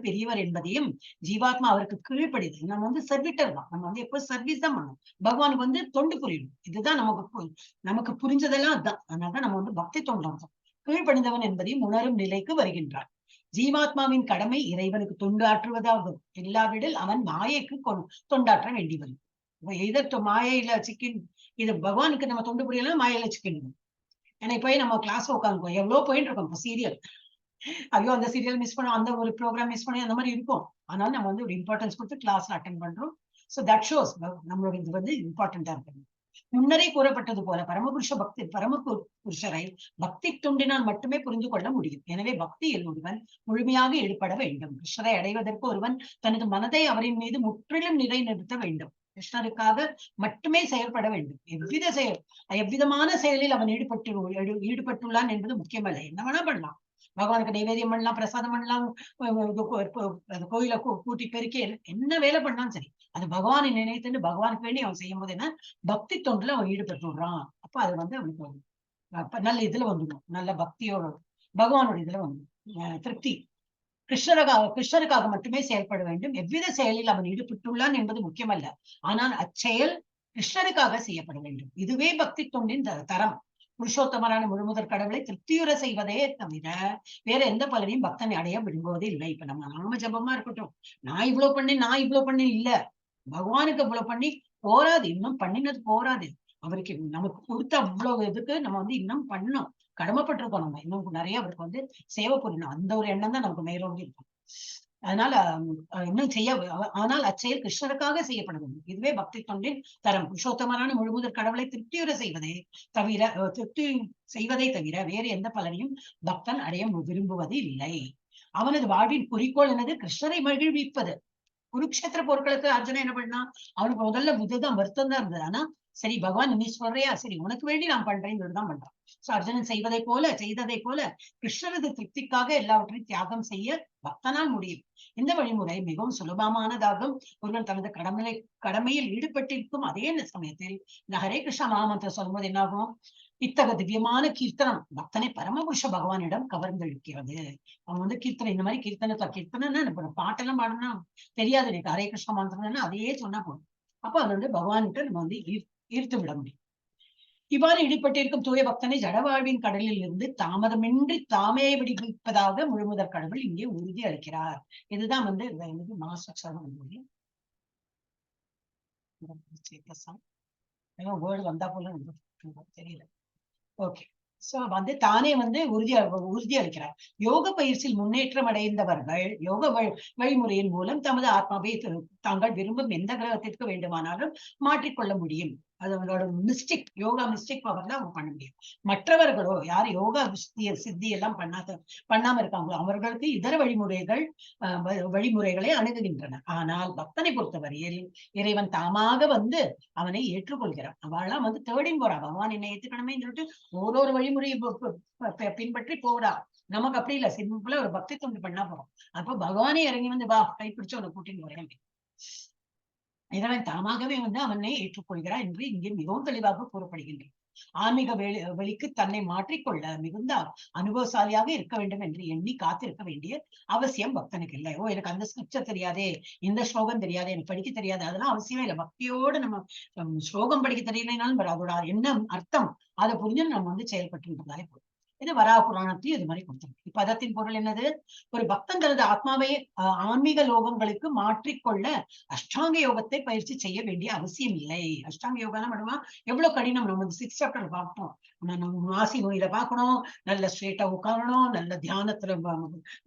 பெரியவர் என்பதையும் ஜீவாத்மா அவருக்கு கீழ்ப்படிது. நம்ம சர்வீட்டர் தான். நம்ம எப்போ சர்வீஸ் தான் பண்ணணும். பகவானுக்கு தொண்டு புரியணும். இதுதான் நமக்கு புரிஞ்சதெல்லாம் அதுதான். அதனாலதான் நம்ம பக்தி தொண்டம் கீழ்ப்படிந்தவன் என்பதையும் உணரும் நிலைக்கு வருகின்றான். ஜீவாத்மாவின் கடமை இறைவனுக்கு தொண்டாற்றுவதாகும். இல்லாவிடில் அவன் மாயைக்கு தொண்டாற்ற வேண்டி வரும். இதற்கு மாயையில சிக்கின் இது பகவானுக்கு நம்ம தொண்டு புரியலாம், மாயையில சிக்கணும். ஏன்னா போய் நம்ம கிளாஸ் உட்காந்துக்கோம், எவ்வளவு போயிட்டு இருக்கோம். இப்போ சீரியல், ஐயோ அந்த சீரியல் மிஸ் பண்ணோம், அந்த ஒரு ப்ரோக்ராம் மிஸ் பண்ணி அந்த மாதிரி இருக்கும். அதனால நம்ம ஒரு இம்பார்ட்டன்ஸ் கொடுத்து கிளாஸ்ல அட்டென்ட் பண்றோம். சோ தட் ஷோஸ் நம்மளோட இது இம்பார்ட்டண்டா இருக்கு. முன்னரே கூறப்பட்டது போல பரமபுருஷரை பக்தி தொண்டினால் மட்டுமே புரிந்து கொள்ள முடியும். எனவே பக்தியில் ஒருவன் முழுமையாக ஈடுபட வேண்டும். கிருஷ்ணரை அடைவதற்கு ஒருவன் தனது மனதை அவரின் மீது முற்றிலும் நிலைநிறுத்த வேண்டும். கிருஷ்ணருக்காக மட்டுமே செயல்பட வேண்டும். எவ்விதமான செயலில் அவன் ஈடுபட்டுள்ளான் என்பது முக்கியமல்ல. என்ன வேணா பண்ணலாம். பகவானுக்கு நைவேத்தியம் பண்ணலாம், பிரசாதம் பண்ணலாம், கோயில கூட்டி பெருக்கி என்ன வேலை பண்ணாலும் சரி, அது பகவானை நினைத்துன்னு பகவானுக்கு வேண்டி அவன் செய்யும் போது என்ன பக்தி தொண்டுல அவன் ஈடுபட்டு விடுறான். அப்ப அது அவனுக்கு நல்ல இதுல வந்துடும். நல்ல பக்தியோட பகவானோட இதுல திருப்தி. கிருஷ்ணருக்காக மட்டுமே செயல்பட வேண்டும். எவ்வித செயலில் அவன் ஈடுபட்டுள்ளான் என்பது முக்கியமல்ல. ஆனால் அச்செயல் கிருஷ்ணருக்காக செய்யப்பட வேண்டும். இதுவே பக்தி தொண்டின் தரம். புருஷோத்தமரான முழுமுதற் கடவுளை திருப்தியுற செய்வதே தவிர வேற எந்த பலனையும் பக்தனை அடைய விரும்புவதே இல்லை. இப்ப நம்ம நாம ஜபமா இருக்கட்டும், நான் இவ்வளவு பண்ணேன் இல்ல, பகவானுக்கு இவ்வளவு பண்ணி போராது, இன்னும் பண்ணினது போராது. அவருக்கு நமக்கு கொடுத்த அவ்வளவு இதுக்கு நம்ம இன்னும் பண்ணணும், கடமைப்பட்டிருக்கோம். நம்ம இன்னும் நிறைய அவருக்கு சேவை புரியணும். அந்த ஒரு எண்ணம் தான் நமக்கு மேலோங்கி இருக்கும். அதனால இன்னும் ஆனால் அச்செயல் கிருஷ்ணருக்காக செய்யப்பட வேண்டும். இதுவே பக்தி தொண்டின் தரம். புருஷோத்தமரான முழுமுதற் கடவுளை திருப்தியுற செய்வதை தவிர வேறு எந்த பலனையும் பக்தன் அடைய விரும்புவது இல்லை. அவனது வாழ்வின் குறிக்கோள் என்னது? கிருஷ்ணரை மகிழ்விப்பது. குருக்ஷேத்திர போர்களுக்கு அர்ஜுனன் என்ன பண்ணா, அவனுக்கு முதல்ல இதுதான் வருத்தம் தான் இருந்தது. ஆனா சரி பகவான் நீ சொல்றியா, சரி உனக்கு வேண்டி நான் பண்றேன்னு தான் பண்றான். சோ அர்ஜுனன் செய்ததை போல கிருஷ்ணரது திருப்திக்காக எல்லாவற்றையும் தியாகம் செய்ய பக்தனால் முடியும். இந்த வழிமுறை மிகவும் சுலபமானதாகும். ஒருவன் தனது கடமையில் ஈடுபட்டிருக்கும் அதே சமயத்தில் இந்த ஹரே கிருஷ்ணா மகாமந்திரம் சொல்லும்போது என்னாகும், இத்தக திவ்யமான கீர்த்தனம் பக்தனை பரமபுருஷ பகவானிடம் கவர்ந்தெழுக்கிறது. அவன் கீர்த்தனை, இந்த மாதிரி கீர்த்தனைன்னா பாட்டெல்லாம் பாடனா தெரியாது எனக்கு. ஹரே கிருஷ்ண மந்திரம்னா அதையே சொன்னா போதும். அப்போ அது பகவான்கிட்ட நம்ம ஈர்த்து விட முடியும். இவ்வாறு ஈடுபட்டிருக்கும் தூய பக்தனை ஜடவாழ்வின் கடலில் இருந்து தாமதமின்றி தாமே விடுவிப்பதாக முழுமுதற் கடவுள் இங்கே உறுதி அளிக்கிறார். இதுதான் வேர்டு வந்தா போல தெரியல. ஓகே, சோ வந்து தானே வந்து உறுதி அளிக்கிறார். யோக பயிற்சியில் முன்னேற்றம் அடைந்தவர்கள் யோக வழிமுறையின் மூலம் தமது ஆத்மாவை தாங்கள் விரும்பும் எந்த கிரகத்திற்கு வேண்டுமானாலும் மாற்றிக்கொள்ள முடியும். அது அவங்களோட யோகா மிஸ்டிக் பவர்ல அவங்க பண்ண முடியும். மற்றவர்களோ யார் யோகா சித்தி எல்லாம் பண்ணாம இருக்காங்களோ அவர்களுக்கு இதர வழிமுறைகளை அணுகுகின்றன. ஆனால் பக்தனை பொறுத்தவரையில் இறைவன் தாமாக வந்து அவனை ஏற்றுக்கொள்கிறான். அவெல்லாம் வந்து தேடின்னு போறா, பகவான் என்னை ஏத்துக்கணுமே சொல்லிட்டு ஒரு வழிமுறையை பின்பற்றி போறா. நமக்கு அப்படி இல்ல, சிம்பிளா ஒரு பக்தி தொண்டு பண்ணா போறோம். அப்ப பகவானே இறங்கி வந்து வா கைப்பிடிச்சு அவனை கூட்டின்னு போறேன். இறைவன் தாமாகவே வந்து அவனை ஏற்றுக்கொள்கிறார் என்று இங்கே மிகவும் தெளிவாக கூறப்படுகின்றது. ஆன்மீக வெளிக்கு தன்னை மாற்றிக்கொள்ள மிகுந்த அனுபவசாலியாக இருக்க வேண்டும் என்று எண்ணி காத்திருக்க வேண்டிய அவசியம் பக்தனுக்கு இல்லை. எனக்கு அந்த ஸ்கிரிப்சர் தெரியாதே, இந்த ஸ்லோகம் தெரியாதே, எனக்கு படிக்க தெரியாது, அதெல்லாம் அவசியமே இல்லை. பக்தியோடு நம்ம ஸ்லோகம் படிக்க தெரியலைனாலும் அதோட என்ன அர்த்தம் அதை புரிஞ்சு நம்ம வந்து செயல்பட்டு இருந்தாலே போதும். இது வராக புராணத்தையும் இது மாதிரி கொடுத்திருக்கு. இப்பதத்தின் பொருள் என்னது? ஒரு பக்தன் தனது ஆத்மாவை ஆன்மீக லோகங்களுக்கு மாற்றிக்கொள்ள அஷ்டாங்க யோகத்தை பயிற்சி செய்ய வேண்டிய அவசியம் இல்லை. அஷ்டாங்க யோகம் பண்ணுவா எவ்வளவு கடினம். நம்ம 6 சாப்டர் பார்த்தோம். நம்ம மாசி நோயில பார்க்கணும், நல்ல ஸ்ட்ரெயிட்டா உட்காரணும், நல்ல தியானத்துல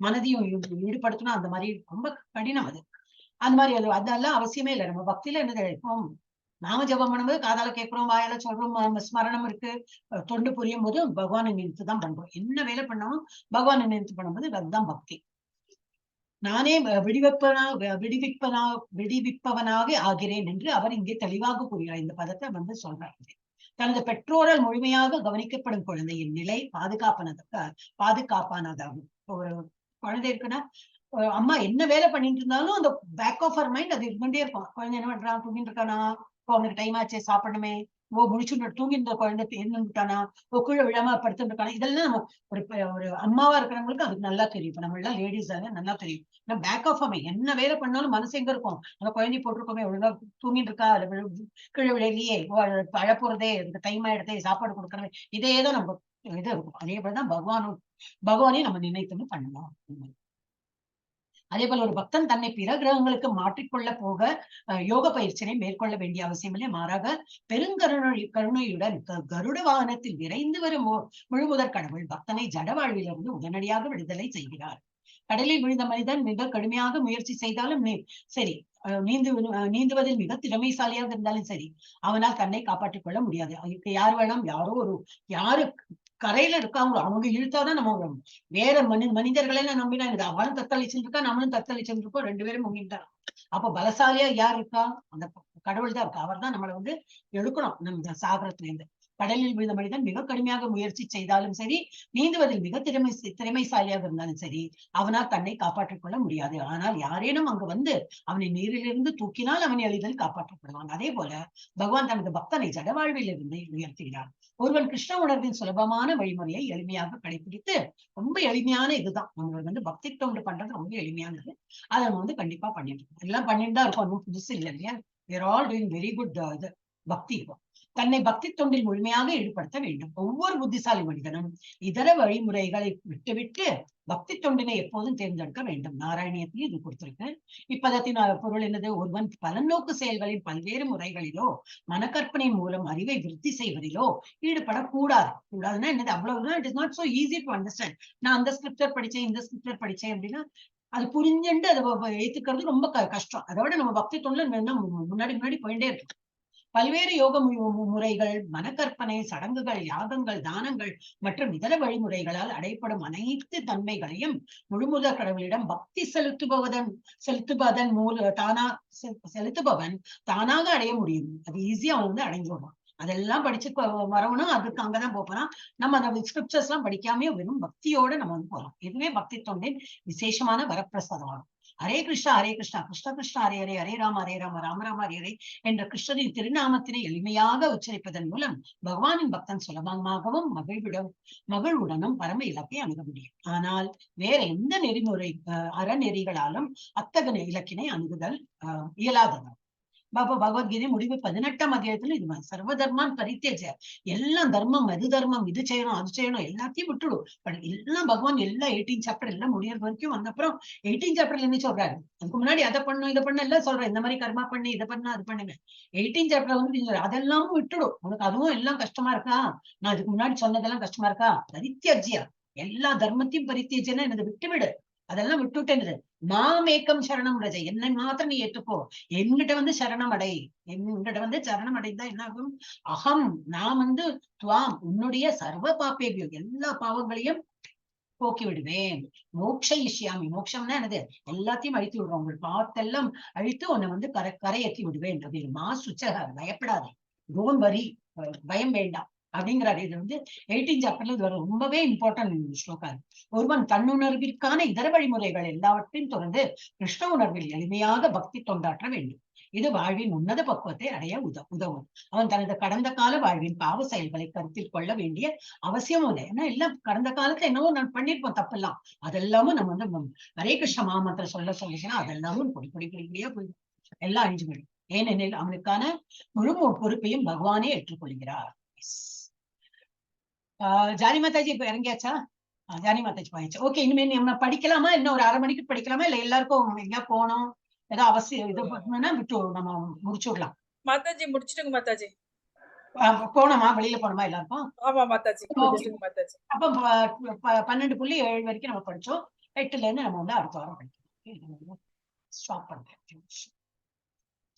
மனதையும் ஈடுபடுத்தணும். அந்த மாதிரி ரொம்ப கடினம் அது. அந்த மாதிரி அதெல்லாம் அவசியமே இல்லை. நம்ம பக்தியில என்ன கிடைக்கும்? நாம ஜபம் பண்ணும்போது காதால கேட்கிறோம், வாயால சொல்றோம், ஸ்மரணம் இருக்கு, தொண்டு புரியும் போது பகவானை நினைத்துதான் பண்றோம். என்ன வேலை பண்ணாலும் பகவானை நினைத்து பண்ணும்போது அதுதான் பக்தி. நானே விடுவிப்பவனாக ஆகிறேன் என்று அவர் இங்கே தெளிவாக கூறுகிறார். இந்த பதத்தை வந்து சொல்றார். தனது பெற்றோரால் முழுமையாக கவனிக்கப்படும் குழந்தையின் நிலை பாதுகாப்பானதாகும். ஒரு குழந்தை இருக்குன்னா அம்மா என்ன வேலை பண்ணிட்டு இருந்தாலும் அந்த பேக் ஆஃப் அவர் மைண்ட் அது இருந்துட்டே இருக்கும். குழந்தை என்ன பண்றான், தூங்கிட்டு இருக்கானா, அவனுக்கு டைம் ஆச்சு சாப்பிடணுமே, முடிச்சுட்டு தூங்கிட்டு குழந்தை இருந்துட்டானா, கீழே விழாம படுத்துட்டு இருக்கானா, இதெல்லாம் நம்ம ஒரு அம்மாவா இருக்கிறவங்களுக்கு அதுக்கு நல்லா தெரியும். இப்ப நம்ம எல்லாம் லேடிஸ் நல்லா தெரியும். பேக் ஆஃப் அவர் மைண்ட் என்ன வேலை பண்ணாலும் மனசு எங்க இருக்கும், அந்த குழந்தை போட்டிருக்கோமே, ஒழுங்கா தூங்கிட்டு இருக்கா, கீழே விழலையே, அழப்போறதே, இந்த டைம் ஆயிடுதே, சாப்பாடு கொடுக்கறதே, இதேதான் நம்ம இது இருக்கும். அதே போலதான் பகவானையும் நம்ம நினைத்துன்னு பண்ணணும். அதே போல ஒரு பக்தன் தன்னை பிற கிரகங்களுக்கு மாற்றிக்கொள்ள போக யோக பயிற்சியை மேற்கொள்ள வேண்டிய அவசியம் இல்லை. மாறாக கருணையுடன் கருட வாகனத்தில் விரைந்து வரும் முழுமுதற் கடவுள் பக்தனை ஜட வாழ்விலிருந்து உடனடியாக விடுதலை செய்கிறார். கடலில் விழுந்த மனிதன் மிக கடுமையாக முயற்சி செய்தாலும் சரி, நீந்துவதில் மிக திறமைசாலியாக இருந்தாலும் சரி, அவனால் தன்னை காப்பாற்றிக் கொள்ள முடியாது. யார் வேணாம், யாரு கரையில இருக்காங்களோ அவங்க இழுத்தாதான் நம்ம வேற மனிதர்களை நம்பினா அவனும் தத்தளிச்சுட்டு இருக்கா, நம்மளும் தத்தளிச்சுட்டு இருக்கோம், 2 பேரும் முங்கிட்டான். அப்ப பலசாலியா யார் இருக்கா? அந்த கடவுள் தான் இருக்கா. அவர் தான் நம்மளை வந்து எடுக்கணும் நம்ம சாகரத்துல இருந்து. கடலில் விழுந்த மனிதன் மிக கடுமையாக முயற்சி செய்தாலும் சரி, நீந்துவதில் மிக திறமைசாலியாக இருந்தாலும் சரி, அவனால் தன்னை காப்பாற்றிக் கொள்ள முடியாது. ஆனால் யாரேனும் அங்கு வந்து அவனை நீரிலிருந்து தூக்கினால் அவனை எளிதில் காப்பாற்றப்படுவான். அதே போல பகவான் தனது பக்தனை ஜடவாழ்வில் இருந்து உயர்த்துகிறார். ஒருவன் கிருஷ்ண உணர்வின் சுலபமான வழிமுறையை எளிமையாக கடைபிடித்து, ரொம்ப எளிமையான இதுதான் நம்ம வந்து பக்தி தொண்டு பண்றது ரொம்ப எளிமையானது. அதை நம்ம வந்து கண்டிப்பா பண்ணிட்டு இருக்கோம். எல்லாம் பண்ணிட்டு தான் இருக்கும், ஒன்றும் புதுசு இல்லை இல்லையா? we are all doing very good பக்தி. தன்னை பக்தி தொண்டில் முழுமையாக ஈடுபடுத்த வேண்டும். ஒவ்வொரு புத்திசாலி மனிதனும் இதர வழிமுறைகளை விட்டுவிட்டு பக்தி தொண்டினை எப்போதும் தேர்ந்தெடுக்க வேண்டும். நாராயணியத்தில் இது கொடுத்திருக்கு. இப்பதத்தின் பொருள் என்னது? ஒருவன் பலநோக்கு செயல்களின் பல்வேறு முறைகளிலோ மனக்கற்பனை மூலம் அறிவை விருத்தி செய்வதிலோ ஈடுபடக்கூடாது. கூடாதுன்னா என்னது? அவ்வளவுதான். It is not so easy to understand. நான் அந்த ஸ்கிரிப்டர் படிச்சேன், இந்த ஸ்கிரிப்டர் படிச்சேன் அப்படின்னா அது புரிஞ்சுட்டு அதை ஏத்துக்கிறது ரொம்ப கஷ்டம். அதோட நம்ம பக்தி தொண்டில் முன்னாடி போயிட்டே இருக்கு. பல்வேறு யோக முறைகள், மனக்கற்பனை, சடங்குகள், யாகங்கள், தானங்கள் மற்றும் இதர வழிமுறைகளால் அடையப்படும் அனைத்து தன்மைகளையும் முழுமுதற் கடவுளிடம் பக்தி செலுத்துபவன் தானாக அடைய முடியும். அது ஈஸியா அவன் வந்து அடைஞ்சிடுவான். அதெல்லாம் படிச்சு வரவனும் அதுக்கு அங்கதான் போறான். நம்ம அந்த ஸ்கிரிப்சர்ஸ் எல்லாம் படிக்காம வெறும் பக்தியோட நம்ம வந்து போறோம். இதுவே பக்தி தொண்டின் விசேஷமான வரப்பிரசாதம். ஹரே கிருஷ்ணா ஹரே கிருஷ்ணா கிருஷ்ண கிருஷ்ணா ஹரே ஹரே ஹரே ராம ராம ராம ஹரே ஹரே என்ற கிருஷ்ணரின் திருநாமத்தினை எளிமையாக உச்சரிப்பதன் மூலம் பகவானின் பக்தன் சுலபமாகவும் மகிழ்வுடனும் பரம இலக்கை அணுக முடியும். ஆனால் வேற எந்த அறநெறிகளாலும் அத்தகைய இலக்கினை அணுகுதல் இயலாதது. பாபா பகவத்கீதை முடிவு 18ஆம் அத்தியாயத்துல இது சர்வ தர்மான் பரித்தேஜ, எல்லாம் தர்மம், அது தர்மம், இது செய்யணும் அது செய்யணும் எல்லாத்தையும் விட்டுடும். பட் எல்லாம் பகவான் எல்லாம் 18 சாப்டர் எல்லாம் முடியறது வரைக்கும் வந்தப்புறம் 18 சாப்டர்ல என்ன சொல்றாரு, அதுக்கு முன்னாடி அதை பண்ணும் இதை பண்ண எல்லாம் சொல்றேன், இந்த மாதிரி கர்மா பண்ணு இதை பண்ணு அது பண்ணுங்க. 18 சாப்டர்ல வந்து அதெல்லாம் விட்டுடும். உனக்கு அதுவும் எல்லாம் கஷ்டமா இருக்கா, நான் இதுக்கு முன்னாடி சொன்னதெல்லாம் கஷ்டமா இருக்கா, பரித்தியஜ்யா, எல்லா தர்மத்தையும் பரித்தியஜ்யன்னா என்னது விட்டுவிடு, அதெல்லாம் விட்டுட்டேன்னு. மாமேக்கம் சரணம் ரஜ, என்னை மாத்திரம் நீ ஏத்துக்கோ, என்கிட்ட வந்து சரணம் அடை, என்கிட்ட வந்து சரணம் அடைந்தா என்ன ஆகும், அகம் நான் வந்து துவாம் உன்னுடைய சர்வ பாப்பேபியோ எல்லா பாவங்களையும் போக்கி விடுவேன். மோட்ச இஷ்யாமி, மோட்சம்னா என்னது, எல்லாத்தையும் அழித்து விடுவோம், உங்கள் பாவத்தெல்லாம் அழித்து உன்னை வந்து கரையேற்றி விடுவேன் அப்படின்னு. மா சுச்சக, பயப்படாதே, டோன்ட் வரி, பயம் வேண்டாம் அப்படிங்கிறாரு. இது வந்து 18 சாப்டர்ல இது ரொம்பவே இம்பார்ட்டன்ட் ஸ்லோகா. ஒருவன் தன்னுணர்விற்கான இதர வழிமுறைகள் எல்லாவற்றையும் தொடர்ந்து கிருஷ்ண உணர்வில் எளிமையாக பக்தி தொண்டாற்ற வேண்டும். இது வாழ்வின் உன்னத பக்குவத்தை அடைய உதவும். அவன் தனது கடந்த கால வாழ்வின் பாவ செயல்களை கருத்தில் கொள்ள வேண்டிய அவசியமும் இல்லை. ஏன்னா எல்லாம் கடந்த காலத்துல என்னவோ நான் பண்ணிருப்போம் தப்பெல்லாம், அதெல்லாமும் நம்ம வந்து ஹரே கிருஷ்ண மாமந்திரம் சொல்லிச்சுன்னா அதெல்லாமும் பொடிப்படியா போயிடும், எல்லாம் அழிஞ்சு போயிடும். ஏனெனில் அவனுக்கான முழு பொறுப்பையும் பகவானே ஏற்றுக்கொள்கிறார். ஜானி மாதாஜி இப்ப இறங்கியாச்சா? ஜானி மாதாஜி போயாச்சு. ஓகே, இனிமே நம்ம படிக்கலாமா, இன்னும் ஒரு 1/2 மணிக்கு படிக்கலாமா, இல்ல எல்லாருக்கும் எங்கேயா போகணும் ஏதோ அவசியம் இது பண்ணணும்னா விட்டு நம்ம முடிச்சு விடலாம். மாதாஜி முடிச்சிடுங்க மாதாஜி. போனோமா, வெளியில போனோமா எல்லாருக்கும்? ஆமா மாதாஜி முடிச்சிடுங்க மாதாஜி. அப்ப 12.7 வரைக்கும் நம்ம படிச்சோம். 8ல இருந்து நம்ம வந்து அடுத்த வாரம் படிக்கணும். ஸ்டாப் பண்றேன்.